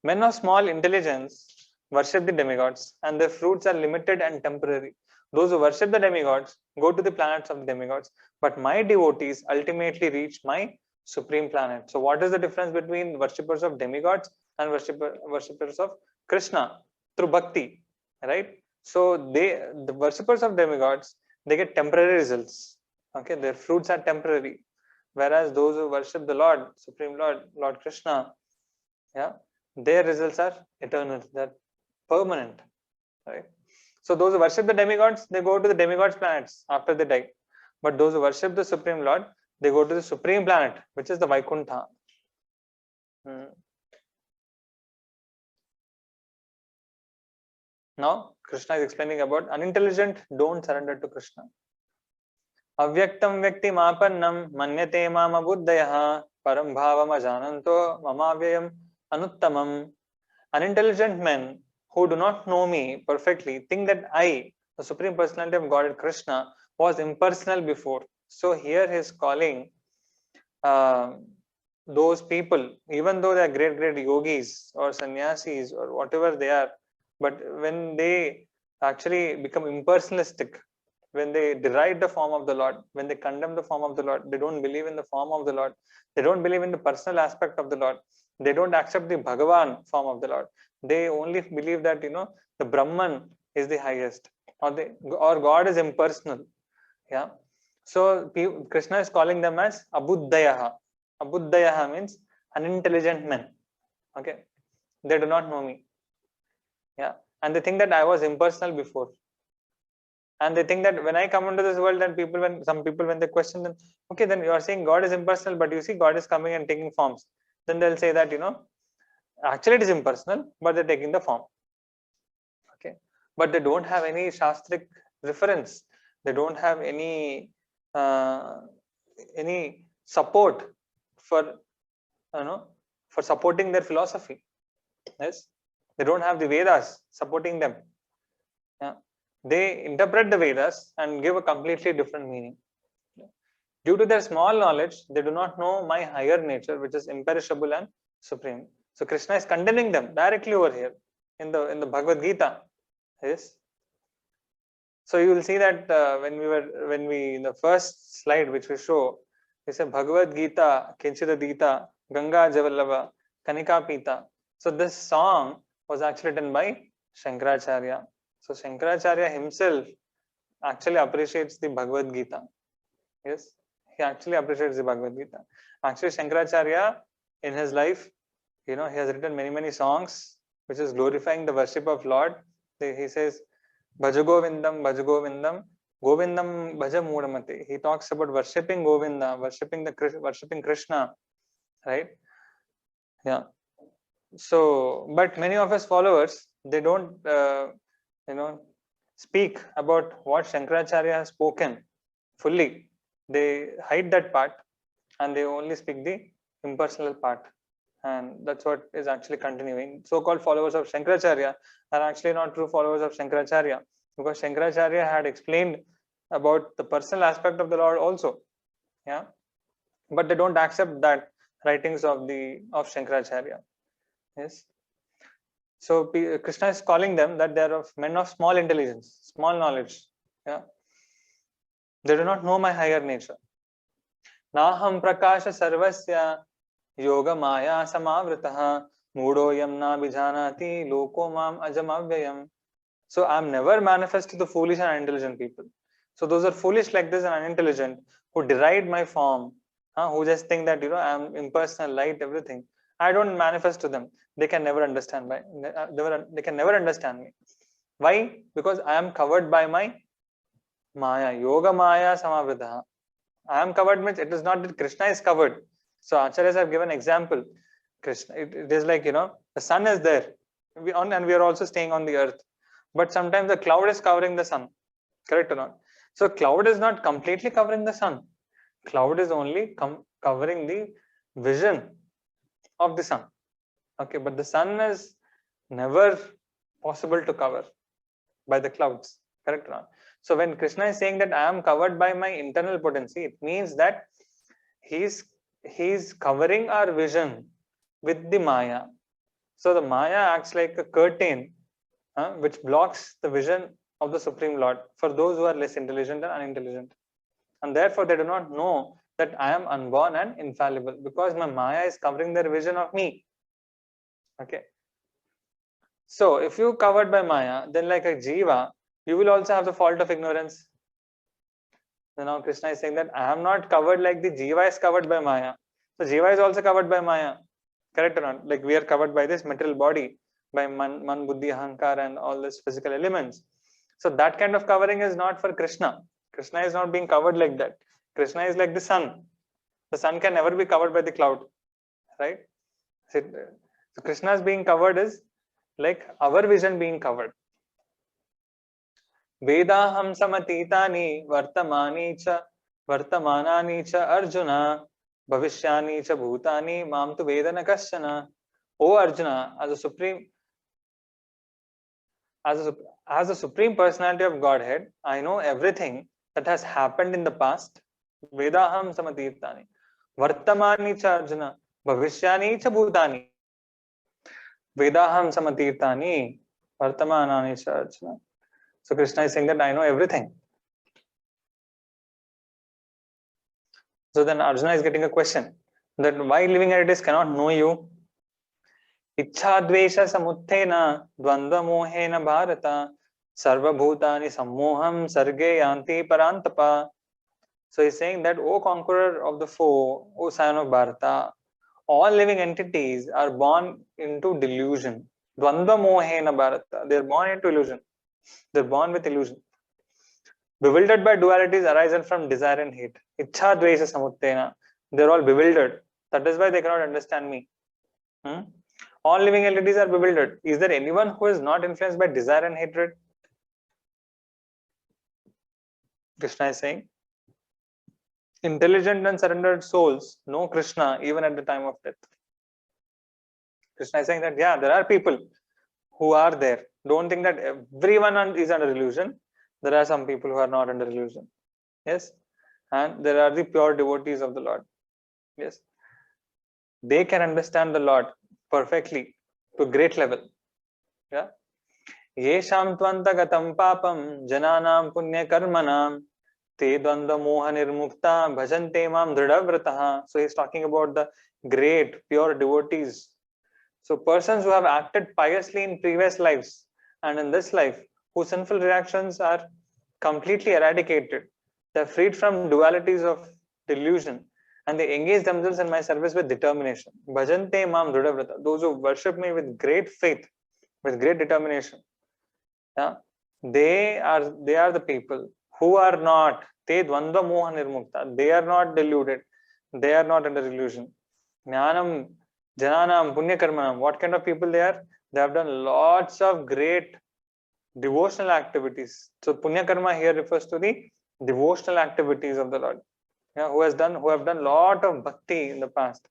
Men of small intelligence worship the demigods, and their fruits are limited and temporary. Those who worship the demigods go to the planets of the demigods, but my devotees ultimately reach my supreme planet. So what is the difference between worshippers of demigods and worshippers of Krishna? Through bhakti, right? So the worshippers of demigods, they get temporary results. Okay, their fruits are temporary, whereas those who worship the Lord, Supreme Lord, Lord Krishna, yeah, their results are eternal, they're permanent, right? So those who worship the demigods, they go to the demigods planets after they die. But those who worship the Supreme Lord, they go to the supreme planet, which is the Vaikuntha. Now, Krishna is explaining about unintelligent don't surrender to Krishna. Avyaktam vyakti mapannam manyate mama buddhayah param bhavam ajananto mamavyayam anuttamam. Unintelligent men who do not know me perfectly think that I, the Supreme Personality of Godhead Krishna, was impersonal before. So here he is calling those people, even though they are great yogis or sannyasis or whatever they are, but when they actually become impersonalistic, when they deride the form of the Lord, when they condemn the form of the Lord, they don't believe in the form of the Lord, they don't believe in the personal aspect of the Lord, they don't accept the Bhagavan form of the Lord, they only believe that the Brahman is the highest, or God is impersonal. Yeah. So Krishna is calling them as Abuddhayaha. Abuddhayaha means unintelligent men. Okay. They do not know me. Yeah. And they think that I was impersonal before. And they think that when I come into this world, then some people when they question them, okay, then you are saying God is impersonal, but you see God is coming and taking forms. Then they'll say that, actually it is impersonal, but they're taking the form. Okay. But they don't have any Shastric reference. They don't have any support for for supporting their philosophy. Yes, they don't have the Vedas supporting them. Yeah, they interpret the Vedas and give a completely different meaning. Due to their small knowledge, they do not know my higher nature, which is imperishable and supreme. So Krishna is condemning them directly over here in the Bhagavad Gita. Yes. So you will see that when we in the first slide which we show, we say Bhagavad Gita, Kinchidadita, Ganga Javallava, Kanika Pita. So this song was actually written by Shankaracharya. So Shankaracharya himself actually appreciates the Bhagavad Gita. Yes, he actually appreciates the Bhagavad Gita. Actually, Shankaracharya in his life, he has written many songs which is glorifying the worship of Lord. He says, Bhaja Govindam, Bhaja Govindam, Govindam Bhaja Mudamate. He talks about worshipping Govinda, worshipping Krishna, right? Yeah. So, but many of his followers, they don't, speak about what Shankaracharya has spoken fully. They hide that part and they only speak the impersonal part. And that's what is actually continuing. So-called followers of Shankaracharya are actually not true followers of Shankaracharya, because Shankaracharya had explained about the personal aspect of the Lord also. Yeah. But they don't accept that writings of Shankaracharya. Yes. So Krishna is calling them that they are men of small intelligence, small knowledge. Yeah. They do not know my higher nature. Naham prakasha sarvasya yoga maya samavritah mudoyam na bijanati loko mam ajamavyayam. So I am never manifest to the foolish and unintelligent people. So those are foolish like this and unintelligent who deride my form, who just think that I am impersonal, light, everything. I don't manifest to them. They can never understand they can never understand me. Why? Because I am covered by my Maya. Yoga Maya Samavriddha. I am covered means it is not that Krishna is covered. So Acharyas have given example. Krishna, it is like the sun is there. And we are also staying on the earth. But sometimes the cloud is covering the sun. Correct or not? So cloud is not completely covering the sun. Cloud is only covering the vision of the sun. Okay, but the sun is never possible to cover by the clouds. Correct or not? So when Krishna is saying that I am covered by my internal potency, it means that he's covering our vision with the Maya. So the Maya acts like a curtain which blocks the vision of the Supreme Lord for those who are less intelligent and unintelligent. And therefore they do not know that I am unborn and infallible, because my Maya is covering their vision of me. Okay. So if you covered by Maya, then like a Jiva, you will also have the fault of ignorance. So now Krishna is saying that I am not covered like the Jiva is covered by Maya. So Jiva is also covered by Maya. Correct or not? Like we are covered by this material body, by man, buddhi, ahankar and all these physical elements. So that kind of covering is not for Krishna. Krishna is not being covered like that. Krishna is like the sun. The sun can never be covered by the cloud. Right? So Krishna's being covered is like our vision being covered. Vedaham samatitani vartamanani cha Arjuna bhavishyani cha bhutani mam tu vedana kasyana. O Arjuna, as a supreme personality of Godhead, I know everything that has happened in the past. Vedaham samatitani vartamani cha Arjuna bhavishyani cha bhutani. Vedaham samatitani vartamanani cha Arjuna. So Krishna is saying that I know everything. So then Arjuna is getting a question that why living entities cannot know you? Ichha dvesha samuttena dvandva mohena bharata sarva bhutani sammoham sarge yanti parantapa. So he's saying that, O conqueror of the foe, O scion of Bharata, all living entities are born into delusion. Dvandva mohena Bharata. They are born into illusion. They are born with illusion. Bewildered by dualities arising from desire and hate. Ichha dvesha samuttena. They are all bewildered. That is why they cannot understand me. All living entities are bewildered. Is there anyone who is not influenced by desire and hatred? Krishna is saying, intelligent and surrendered souls know Krishna even at the time of death. Krishna is saying that, yeah, there are people who are there. Don't think that everyone is under illusion. There are some people who are not under illusion. Yes. And there are the pure devotees of the Lord. Yes. They can understand the Lord perfectly to a great level. Yeah. Yesham tvantagatam papam jananam punya karmanam te dvandva moha nirmukta bhajante mam dridhavrataha. So he's talking about the great pure devotees. So persons who have acted piously in previous lives and in this life, whose sinful reactions are completely eradicated. They're freed from dualities of delusion, and they engage themselves in my service with determination. Bhajante mam drudavrata. Those who worship me with great faith, with great determination. Yeah, they are the people who are not te dvandva moha nirmukta. They are not deluded. They are not under illusion. Jnanam jananam punya karmanam. What kind of people they are? They have done lots of great devotional activities. So punya karma here refers to the devotional activities of the Lord. Yeah, who have done lot of bhakti in the past.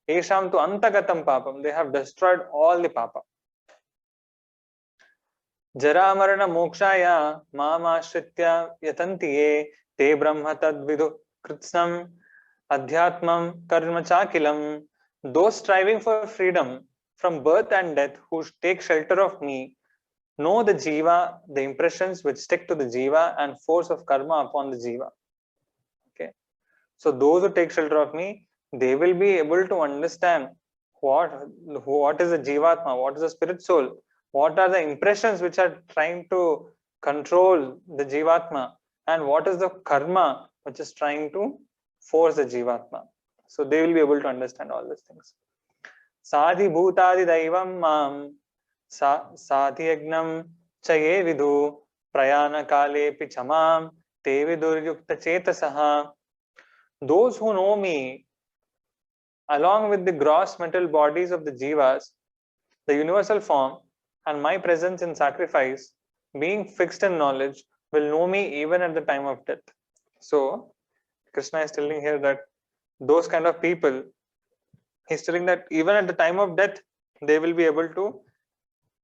Esham tu antagatam papam. They have destroyed all the papa. Jara marana mokshaya mamashritya yatanti ye te brahma tadvidu kritsnam adhyatmam karma chakilam. Those striving for freedom from birth and death who take shelter of me know the jiva, the impressions which stick to the jiva and force of karma upon the jiva. Okay, so those who take shelter of me, they will be able to understand what is the jivatma, what is the spirit soul, what are the impressions which are trying to control the jivatma, and what is the karma which is trying to force the jivatma. So they will be able to understand all these things. Sadhi bhutadi daivam mam साधियज्ञं च ये विदु प्रयाण कालेपि चमाम ते विदुर्युक्त चेतसः. Those who know me along with the gross mental bodies of the jivas, the universal form, and my presence in sacrifice, being fixed in knowledge, will know me even at the time of death. So Krishna is telling here that those kind of people, he's telling that even at the time of death, they will be able to,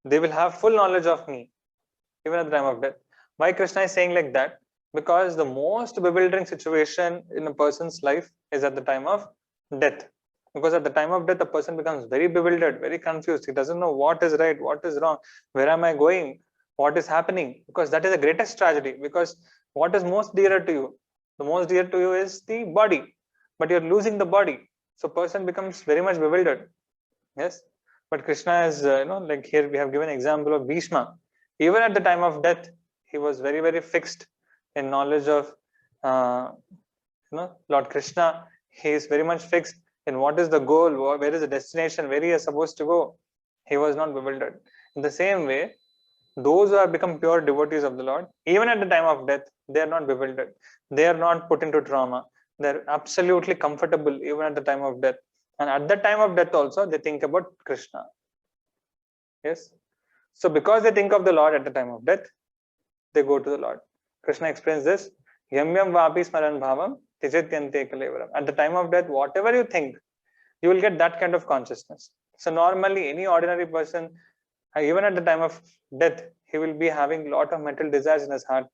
they will have full knowledge of me, even at the time of death. Why Krishna is saying like that? Because the most bewildering situation in a person's life is at the time of death. Because at the time of death, a person becomes very bewildered, very confused. He doesn't know what is right, what is wrong, where am I going, what is happening. Because that is the greatest tragedy. Because what is most dearer to you? The most dear to you is the body, but you're losing the body. So person becomes very much bewildered. Yes. But Krishna is, like here we have given example of Bhishma. Even at the time of death, he was very, very fixed in knowledge of, Lord Krishna. He is very much fixed in what is the goal, where is the destination, where he is supposed to go. He was not bewildered. In the same way, those who have become pure devotees of the Lord, even at the time of death, they are not bewildered. They are not put into trauma. They are absolutely comfortable even at the time of death. And at the time of death also, they think about Krishna. Yes. So because they think of the Lord at the time of death, they go to the Lord. Krishna explains this. Yam yam vapi smaran bhavam tijityante kalevaram. At the time of death, whatever you think, you will get that kind of consciousness. So normally, any ordinary person, even at the time of death, he will be having a lot of mental desires in his heart.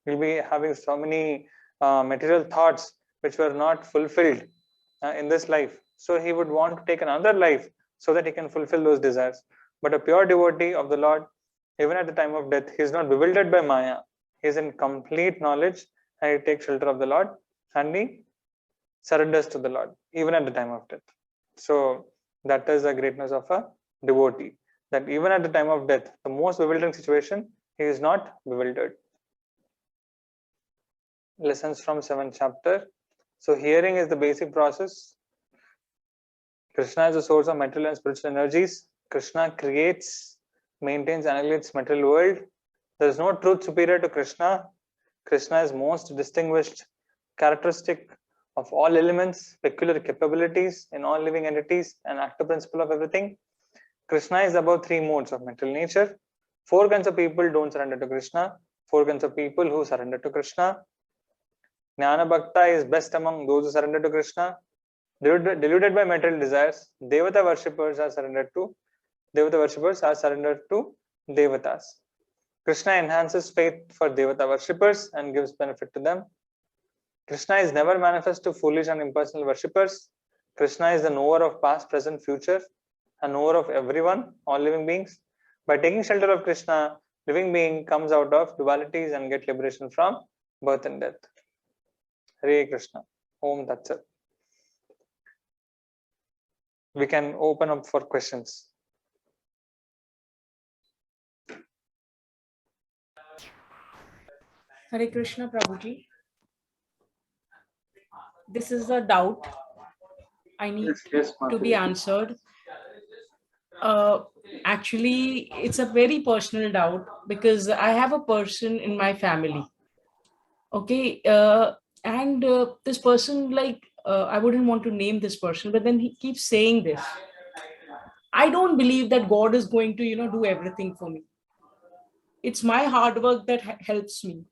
He will be having so many material thoughts which were not fulfilled in this life. So he would want to take another life so that he can fulfill those desires. But a pure devotee of the Lord, even at the time of death, he is not bewildered by Maya. He is in complete knowledge and he takes shelter of the Lord and he surrenders to the Lord, even at the time of death. So that is the greatness of a devotee. That even at the time of death, the most bewildering situation, he is not bewildered. Lessons from 7th chapter. So hearing is the basic process. Krishna is the source of material and spiritual energies. Krishna creates, maintains, annihilates material world. There is no truth superior to Krishna. Krishna is most distinguished characteristic of all elements, peculiar capabilities in all living entities, and active principle of everything. Krishna is about 3 modes of mental nature. 4 kinds of people don't surrender to Krishna. 4 kinds of people who surrender to Krishna. Jnana Bhakta is best among those who surrender to Krishna. Deluded by material desires, Devata worshippers are surrendered to Devatas. Krishna enhances faith for Devata worshippers and gives benefit to them. Krishna is never manifest to foolish and impersonal worshippers. Krishna is the knower of past, present, future, and knower of everyone, all living beings. By taking shelter of Krishna, living being comes out of dualities and get liberation from birth and death. Hare Krishna. Om Tat Sat. We can open up for questions. Hare Krishna, Prabhuji. This is a doubt I need Yes, yes, to be Mataji. answered. Uh, Actually, it's a very personal doubt because I have a person in my family. Okay, and this person, like, I wouldn't want to name this person, but then he keeps saying this. I don't believe that God is going to, do everything for me. It's my hard work that helps me.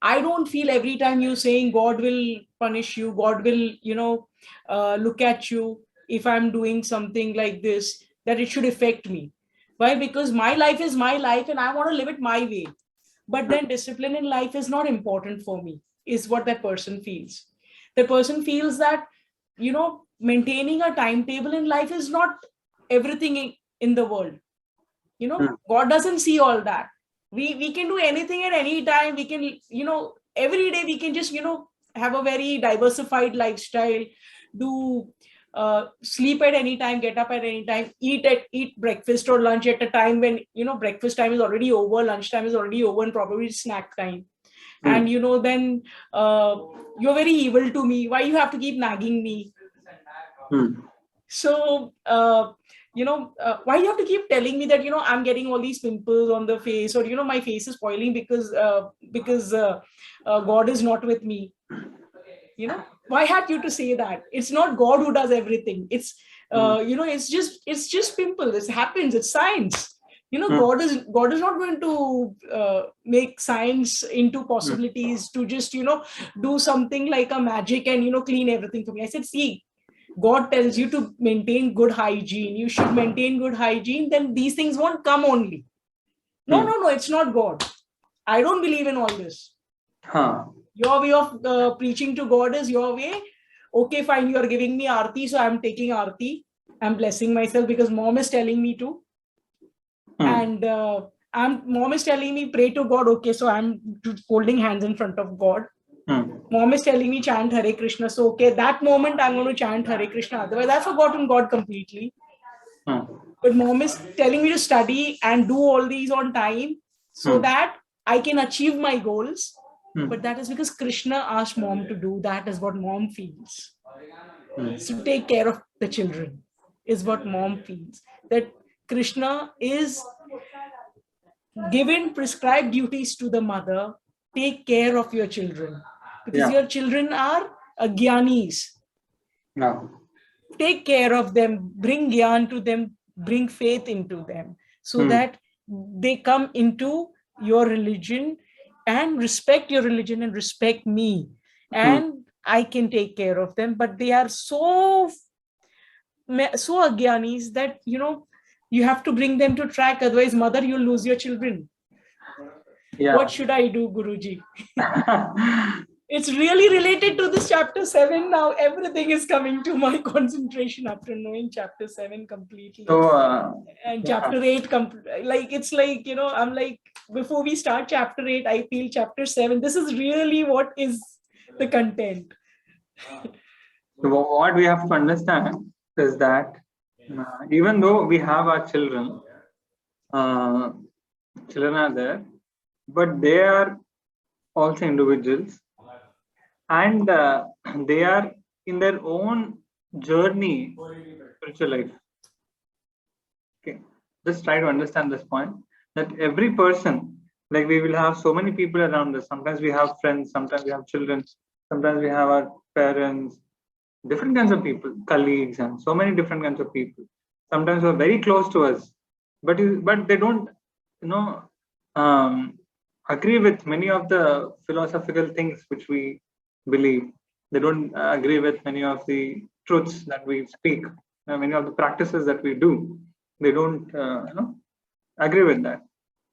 I don't feel every time you saying God will punish you, God will, look at you if I'm doing something like this, that it should affect me. Why? Because my life is my life and I want to live it my way. But then discipline in life is not important for me, is what that person feels. The person feels that, maintaining a timetable in life is not everything in the world. Hmm. God doesn't see all that. We can do anything at any time. We can, every day we can just, have a very diversified lifestyle, do sleep at any time, get up at any time, eat breakfast or lunch at a time when, breakfast time is already over, lunch time is already over, and probably snack time. Hmm. And then you're very evil to me, why you have to keep nagging me? Hmm. So why you have to keep telling me that, I'm getting all these pimples on the face, or my face is spoiling because God is not with me? Why have you to say that? It's not God who does everything. It's Hmm. it's just pimple. It happens. It's science. Hmm. God is not going to make science into Hmm. possibilities to just do something like a magic and clean everything for me. I said, see, God tells you to maintain good hygiene. You should maintain good hygiene. Then these things won't come only. No, Hmm. no, no. It's not God. I don't believe in all this. Huh. Your way of preaching to God is your way. Okay, fine. You are giving me arti, so I'm taking arti. I'm blessing myself because mom is telling me to, Hmm. and mom is telling me pray to God. Okay, so I'm holding hands in front of God. Hmm. Mom is telling me chant Hare Krishna. So okay, that moment I'm going to chant Hare Krishna. Otherwise, I've forgotten God completely. Hmm. But mom is telling me to study and do all these on time so Hmm. that I can achieve my goals. Hmm. But that is because Krishna asked mom to do. That is what mom feels. Hmm. So take care of the children is what mom feels. That Krishna is given prescribed duties to the mother. Take care of your children because Yeah. your children are gyanis. No. Take care of them, bring gyan to them, bring faith into them so Hmm. that they come into your religion and respect your religion and respect me, Hmm. and I can take care of them. But they are so agyanis that you have to bring them to track, otherwise mother, you'll lose your children. What Yeah. should I do, Guruji? It's really related to this chapter 7 now. Everything is coming to my concentration after knowing chapter 7 completely. So, And yeah. chapter 8, like, it's like, I'm like, before we start chapter 8, I feel chapter 7. This is really what is the content. So what we have to understand is that even though we have our children, uh, children are there, but they are also individuals, and they are in their own journey, spiritual life. Okay, just try to understand this point that every person, like we will have so many people around us. Sometimes we have friends, sometimes we have children, sometimes we have our parents, different kinds of people, colleagues, and so many different kinds of people. Sometimes who are very close to us, but they don't, you know, um, agree with many of the philosophical things which we believe. They don't agree with many of the truths that we speak, many of the practices that we do. They don't, agree with that.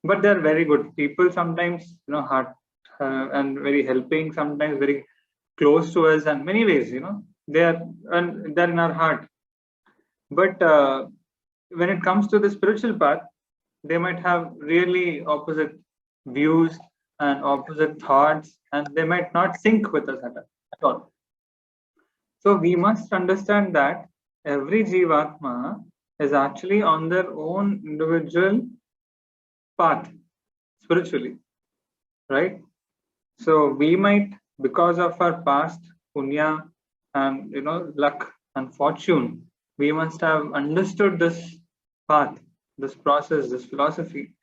But they're very good people. Sometimes, heart and very helping. Sometimes very close to us, and many ways. They are, and they're in our heart. But when it comes to the spiritual path, they might have really opposite views and opposite thoughts, and they might not sync with us at all. So we must understand that every Jivatma is actually on their own individual path spiritually, right? So we might, because of our past punya and luck and fortune, we must have understood this path, this process, this philosophy.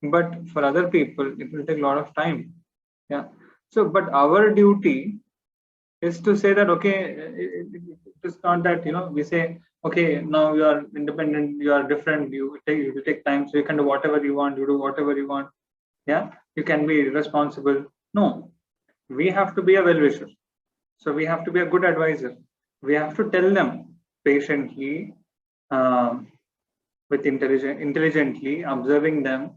But for other people, it will take a lot of time. Yeah. So, but our duty is to say that okay, it is not that we say okay, now you are independent, you are different, you will take time, so you can do whatever you want, you do whatever you want. Yeah, you can be irresponsible. No, we have to be a well-wisher. So we have to be a good advisor. We have to tell them patiently, um, with intelligently observing them.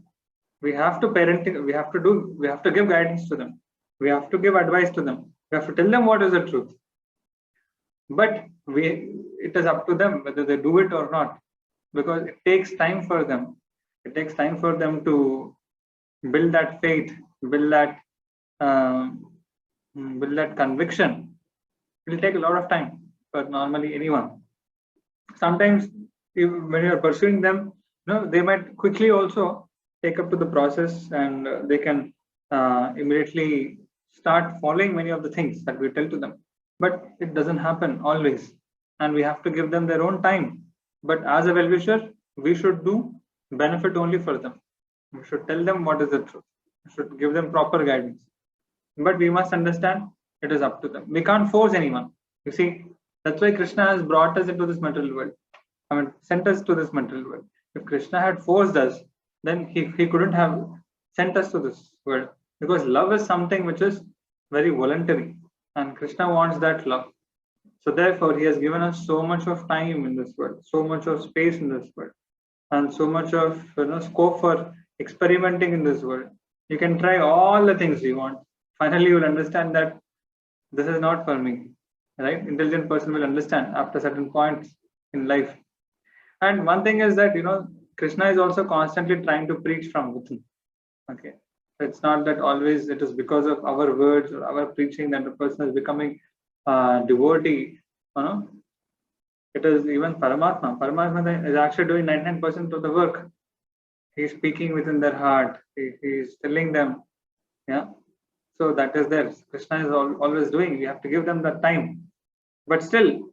We have to parent. We have to give guidance to them. We have to give advice to them. We have to tell them what is the truth. But it is up to them whether they do it or not, because it takes time for them. It takes time for them to build that faith, build that um, build that conviction. It will take a lot of time for normally anyone. Sometimes when you're pursuing them, they might quickly also take up to the process, and they can immediately start following many of the things that we tell to them. But it doesn't happen always, and we have to give them their own time. But as a well-wisher, we should do benefit only for them. We should tell them what is the truth. We should give them proper guidance. But we must understand it is up to them. We can't force anyone. You see, that's why Krishna has brought us into this material world. I mean, sent us to this material world. If Krishna had forced us, then he couldn't have sent us to this world, because love is something which is very voluntary, and Krishna wants that love. So therefore, he has given us so much of time in this world, so much of space in this world, and so much of scope for experimenting in this world. You can try all the things you want. Finally, you will understand that this is not for me. Right? Intelligent person will understand after certain points in life. And one thing is that Krishna is also constantly trying to preach from within. Okay, it's not that always it is because of our words or our preaching that the person is becoming devotee. It is even Paramatma. Paramatma is actually doing 99% of the work. He's speaking within their heart. He's telling them, yeah. So that is there. Krishna is always doing. We have to give them that time. But still,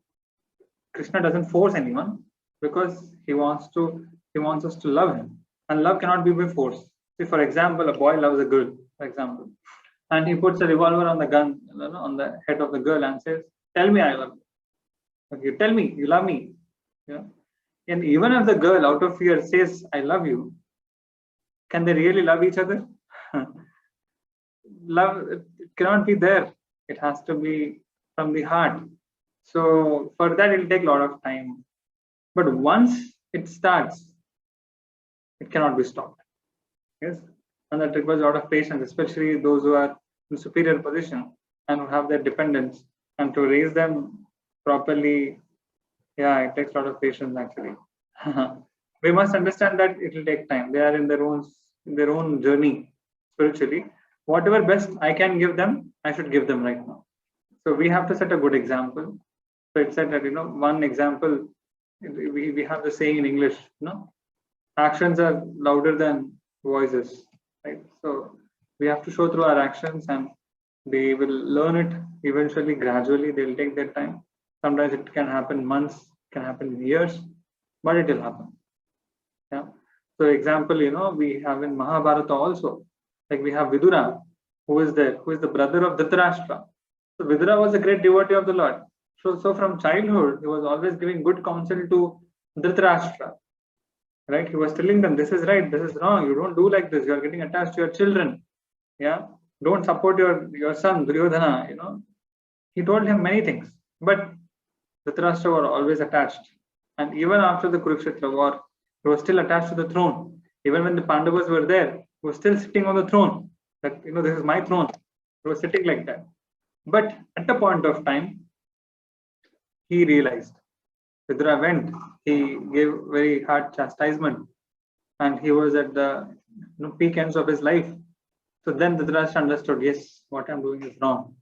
Krishna doesn't force anyone, because he wants us to love him, and love cannot be by force. See, for example, a boy loves a girl, for example, and he puts a revolver on the gun, on the head of the girl, and says, "Tell me I love you. Okay, tell me you love me." Yeah. And even if the girl, out of fear, says, "I love you," can they really love each other? Love, it cannot be there. It has to be from the heart. So for that, it'll take a lot of time. But once it starts, it cannot be stopped. Yes, and that requires a lot of patience, especially those who are in superior position and who have their dependents, and to raise them properly. Yeah, it takes a lot of patience actually. We must understand that it will take time. They are in their own journey spiritually. Whatever best I can give them, I should give them right now. So we have to set a good example. So it said that one example, we have the saying in English, actions are louder than voices, right? So we have to show through our actions, and they will learn it eventually, gradually. They'll take their time. Sometimes it can happen months, can happen years, but it will happen. Yeah. So example, we have in Mahabharata also, like we have Vidura, who is the brother of Dhritarashtra. So Vidura was a great devotee of the Lord. So from childhood, he was always giving good counsel to Dhritarashtra. Right? He was telling them, this is right, this is wrong. You don't do like this. You are getting attached to your children. Yeah. Don't support your son, Duryodhana. He told him many things. But Dhritarashtra was always attached. And even after the Kurukshetra war, he was still attached to the throne. Even when the Pandavas were there, he was still sitting on the throne. That, this is my throne. He was sitting like that. But at a point of time, he realized. Vidura went, he gave very hard chastisement, and he was at the peak ends of his life. So then Dhritarashtra understood, yes, what I'm doing is wrong.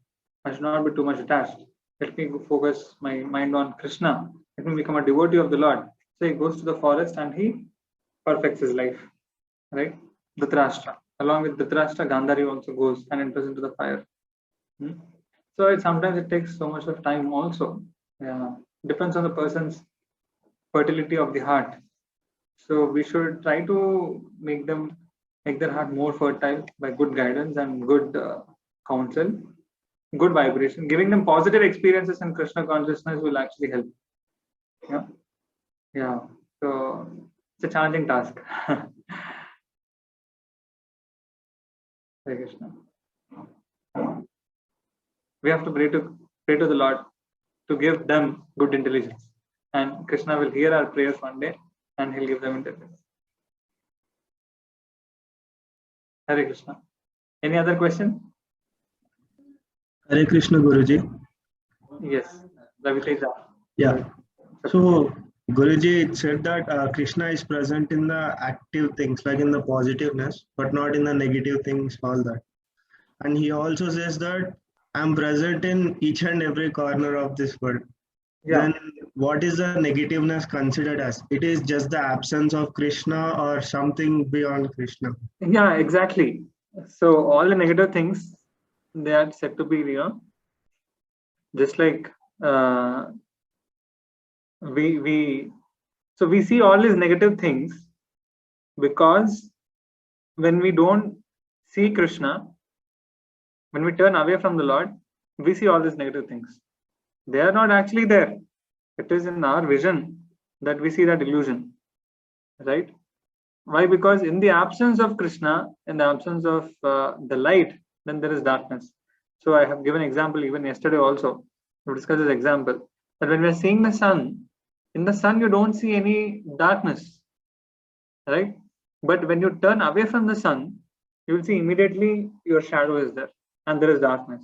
I should not be too much attached. Let me focus my mind on Krishna. Let me become a devotee of the Lord. So he goes to the forest and he perfects his life. Right? Dhritarashtra. Along with Dhritarashtra, Gandhari also goes and enters into the fire. So sometimes it takes so much of time also. Yeah, depends on the person's fertility of the heart. So we should try to make their heart more fertile by good guidance and good counsel, good vibration. Giving them positive experiences in Krishna consciousness will actually help. Yeah, yeah. So it's a challenging task. Hare Krishna. We have to pray to the Lord to give them good intelligence, and Krishna will hear our prayers one day, and He'll give them intelligence. Hare Krishna. Any other question? Hare Krishna, Guruji. Yes, Raviteja. Yeah. So, Guruji, it said that Krishna is present in the active things, like in the positiveness, but not in the negative things, all that. And he also says that I'm present in each and every corner of this world. Yeah. Then what is the negativeness considered as? It is just the absence of Krishna or something beyond Krishna? Yeah, exactly. So all the negative things, they are said to be, just like we see all these negative things because when we don't see Krishna, when we turn away from the Lord, we see all these negative things. They are not actually there. It is in our vision that we see that illusion, right? Why? Because in the absence of Krishna, in the absence of the light, then there is darkness. So I have given example even yesterday also. We discussed this example that when we are seeing the sun, in the sun you don't see any darkness, right? But when you turn away from the sun, you will see immediately your shadow is there and there is darkness.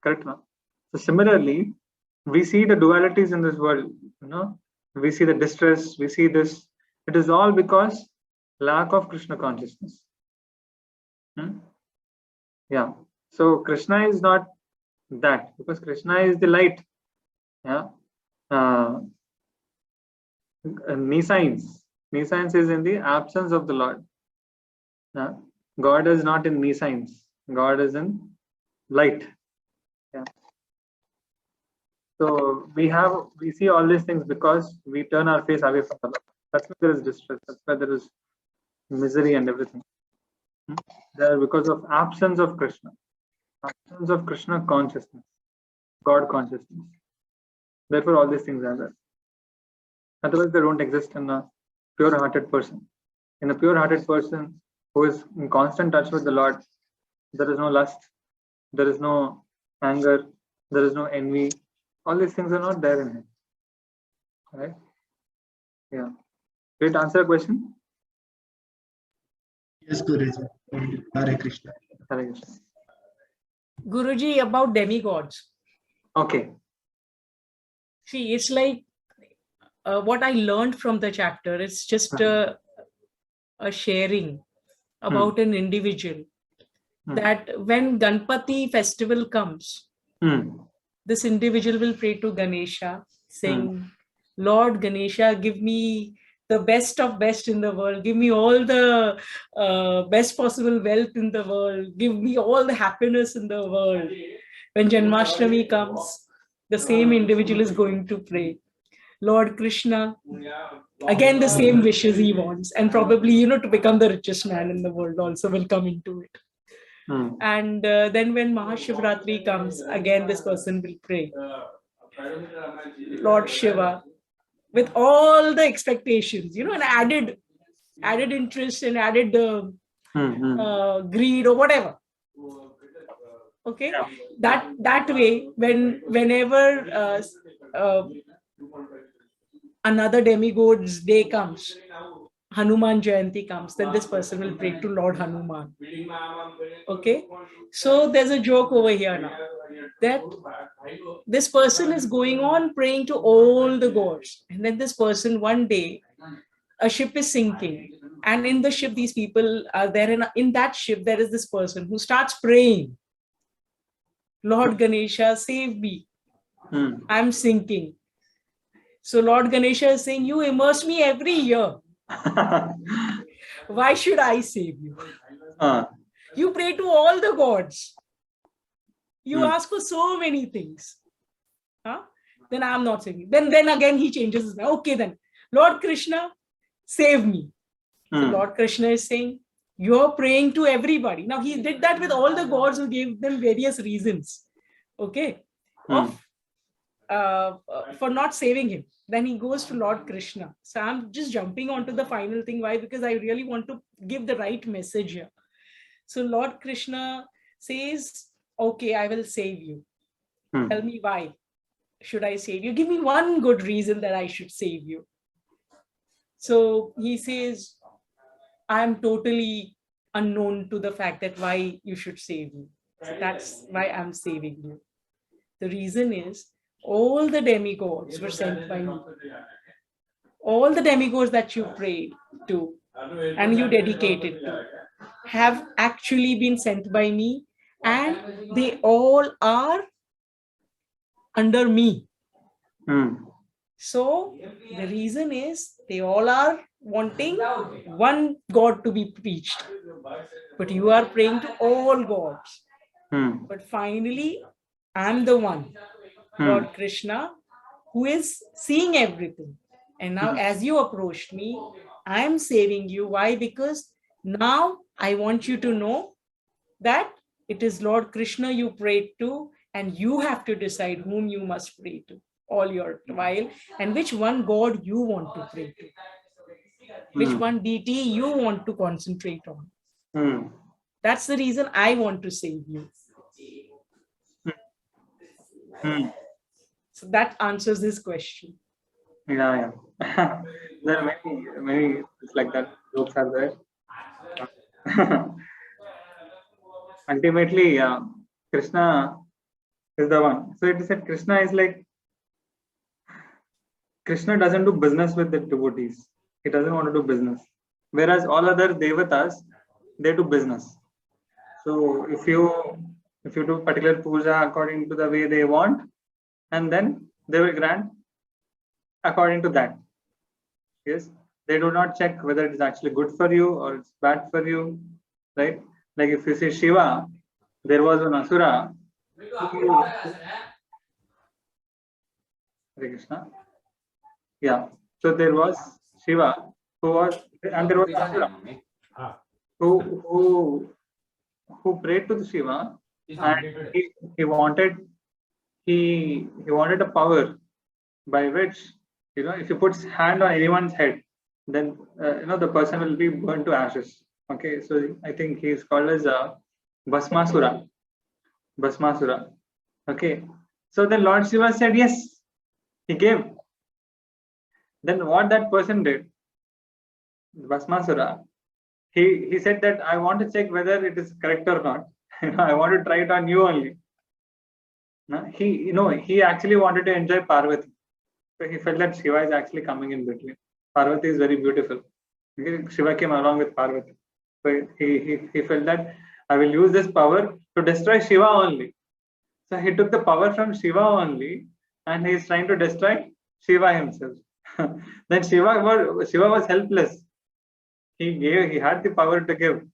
Correct? No? So similarly, we see the dualities in this world. We see the distress. We see this. It is all because lack of Krishna consciousness. Yeah. So Krishna is not that, because Krishna is the light. Yeah. Nescience. Nescience is in the absence of the Lord. God is not in nescience. God is in light. Yeah. So we see all these things because we turn our face away from the Lord. That's why there is distress. That's why there is misery and everything. There because of absence of Krishna. Absence of Krishna consciousness. God consciousness. Therefore, all these things are there. Otherwise, they don't exist in a pure-hearted person. In a pure-hearted person who is in constant touch with the Lord, there is no lust, there is no anger, there is no envy. All these things are not there in him. Right? Yeah. Did it answer the question? Yes, Guruji. Hare Krishna. Hare Krishna. Guruji, about demigods. Okay. See, it's like what I learned from the chapter. It's just a sharing about an individual. That when Ganpati festival comes, this individual will pray to Ganesha, saying, Lord Ganesha, give me the best of best in the world. Give me all the best possible wealth in the world. Give me all the happiness in the world. When Janmashtami comes, the same individual is going to pray, Lord Krishna, again the same wishes he wants, and probably, to become the richest man in the world also will come into it. And then when Mahashivratri comes, again this person will pray, Lord Shiva, with all the expectations, and added interest and added greed or whatever. Okay, that way, whenever another demigod's day comes, Hanuman Jayanti comes, then this person will pray to Lord Hanuman. Okay, so there's a joke over here now that this person is going on praying to all the gods, and then this person, one day a ship is sinking, and in the ship these people are there, and in that ship there is this person who starts praying, Lord Ganesha, save me, I'm sinking. So Lord Ganesha is saying, you immerse me every year. Why should I save you? You pray to all the gods. You Hmm. ask for so many things. Huh? Then I'm not saving. Then again he changes his mind. Okay, then Lord Krishna, save me. So Hmm. Lord Krishna is saying, you're praying to everybody. Now he did that with all the gods who gave them various reasons. Okay. Of for not saving him. Then he goes to Lord Krishna. So I'm just jumping onto the final thing. Why? Because I really want to give the right message here. So Lord Krishna says, okay, I will save you. Hmm. Tell me why should I save you? Give me one good reason that I should save you. So he says, I am totally unknown to the fact that why you should save me. So that's why I'm saving you. The reason is all the demigods were sent by me. All the demigods that you prayed to and you dedicated to have actually been sent by me, and they all are under me. Hmm. So the reason is they all are wanting one God to be preached, but you are praying to all gods. Hmm. But finally, I'm the one, Hmm. Lord Krishna, who is seeing everything. And now, Hmm. as you approached me, I am saving you. Why? Because now I want you to know that it is Lord Krishna you prayed to, and you have to decide whom you must pray to all your while, and which one God you want to pray to, which one deity you want to concentrate on. Hmm. That's the reason I want to save you. Hmm. So that answers this question. Yeah, yeah. There are many it's like that jokes are there. Ultimately, Krishna is the one. So it is said Krishna is like, Krishna doesn't do business with the devotees. He doesn't want to do business. Whereas all other devatas, they do business. So if you do particular puja according to the way they want, and then they will grant according to that. Yes, they do not check whether it is actually good for you or it's bad for you, right? Like if you see Shiva, there was an asura. Hare Krishna. Yeah. So there was Shiva who was, and there was an asura who who prayed to the Shiva, and he wanted he wanted a power by which, you know, if he puts hand on anyone's head, then you know, the person will be burned to ashes. Okay, so I think he is called as Bhasmasura. Bhasmasura. Okay, so then Lord Shiva said yes, he gave. Then what that person did, Bhasmasura, he said that I want to check whether it is correct or not. I want to try it on you only. He actually wanted to enjoy Parvati. So he felt that Shiva is actually coming in between. Parvati is very beautiful. Shiva came along with Parvati. So he felt that I will use this power to destroy Shiva only. So he took the power from Shiva only, and he is trying to destroy Shiva himself. Then Shiva was helpless. He had the power to give.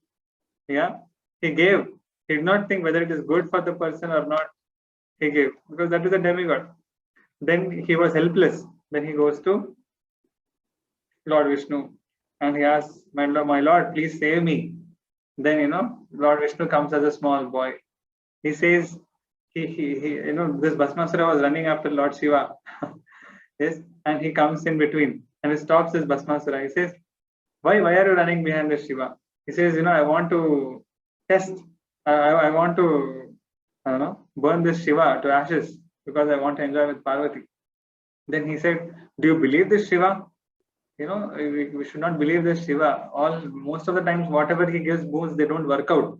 Yeah, he gave. He did not think whether it is good for the person or not. He gave, because that is a demigod. Then he was helpless. Then he goes to Lord Vishnu and he asks, my Lord, please save me. Then, you know, Lord Vishnu comes as a small boy. He says, this Bhasmasura was running after Lord Shiva. Yes, and he comes in between and he stops this Bhasmasura. He says, why are you running behind the Shiva? He says, I want to test. I want to, burn this Shiva to ashes because I want to enjoy with Parvati. Then he said, do you believe this Shiva? We should not believe this Shiva. Most of the times, whatever he gives boons, they don't work out.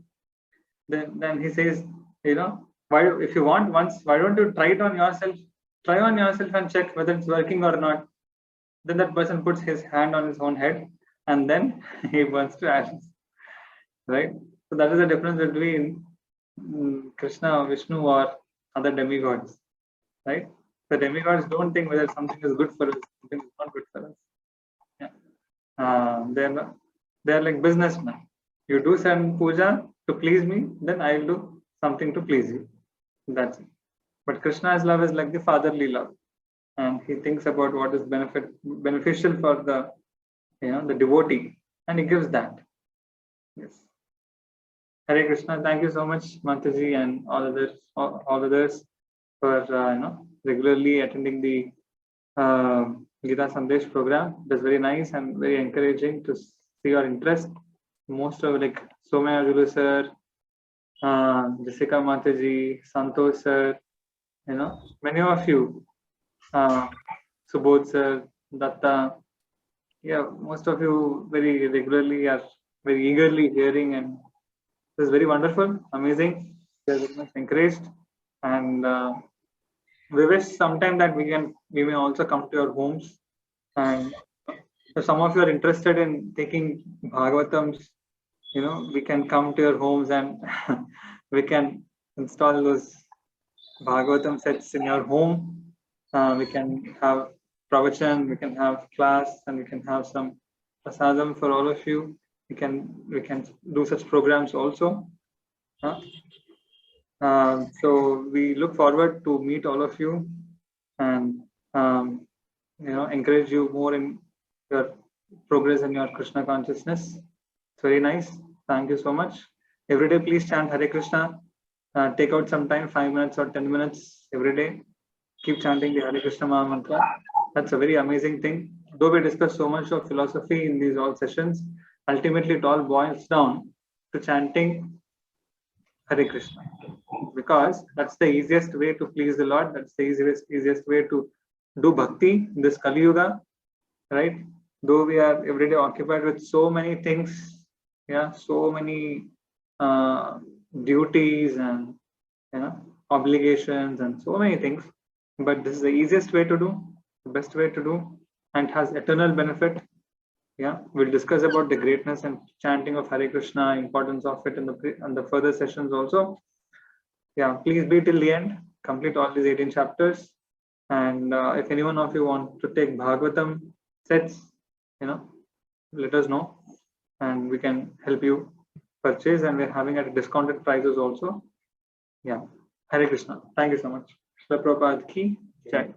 Then he says, why, if you want once, why don't you try it on yourself? Try on yourself and check whether it's working or not. Then that person puts his hand on his own head and then he burns to ashes. Right? So that is the difference between Krishna, Vishnu, or other demigods. Right? The demigods don't think whether something is good for us, something is not good for us. Yeah. They're like businessmen. You do some puja to please me, then I will do something to please you. That's it. But Krishna's love is like the fatherly love, and he thinks about what is beneficial for the the devotee, and he gives that. Yes. Hare Krishna. Thank you so much, Mataji, and all others for regularly attending the Gita Sandesh program. It was very nice and very encouraging to see your interest. Most of like Somaya Julu sir, Jessica Mataji, Santosh sir, many of you, Subodh sir, Datta, most of you very regularly are very eagerly hearing, and it was very wonderful, amazing. We are very much encouraged, and we wish sometime that we may also come to your homes, and if some of you are interested in taking Bhagavatams, we can come to your homes and we can install those Bhagavatam sets in your home. We can have pravachan, we can have class, and we can have some prasadam for all of you. We can do such programs also. So we look forward to meet all of you, and encourage you more in your progress in your Krishna consciousness. It's very nice. Thank you so much. Every day, please chant Hare Krishna. Take out some time, 5 minutes or 10 minutes every day. Keep chanting the Hare Krishna Maha Mantra. That's a very amazing thing. Though we discuss so much of philosophy in these all sessions, ultimately it all boils down to chanting Hare Krishna, because that's the easiest way to please the Lord. That's the easiest way to do bhakti in this Kali Yuga, right? Though we are every day occupied with so many things, so many duties and obligations and so many things, but this is the easiest way to do, the best way to do, and has eternal benefit. We'll discuss about the greatness and chanting of Hare Krishna, importance of it in the further sessions also. Please be till the end, complete all these 18 chapters, and if anyone of you want to take Bhagavatam sets, let us know, and we can help you purchase, and we're having at discounted prices also. Hare Krishna. Thank you so much. Shri Prabhupada ki Jai.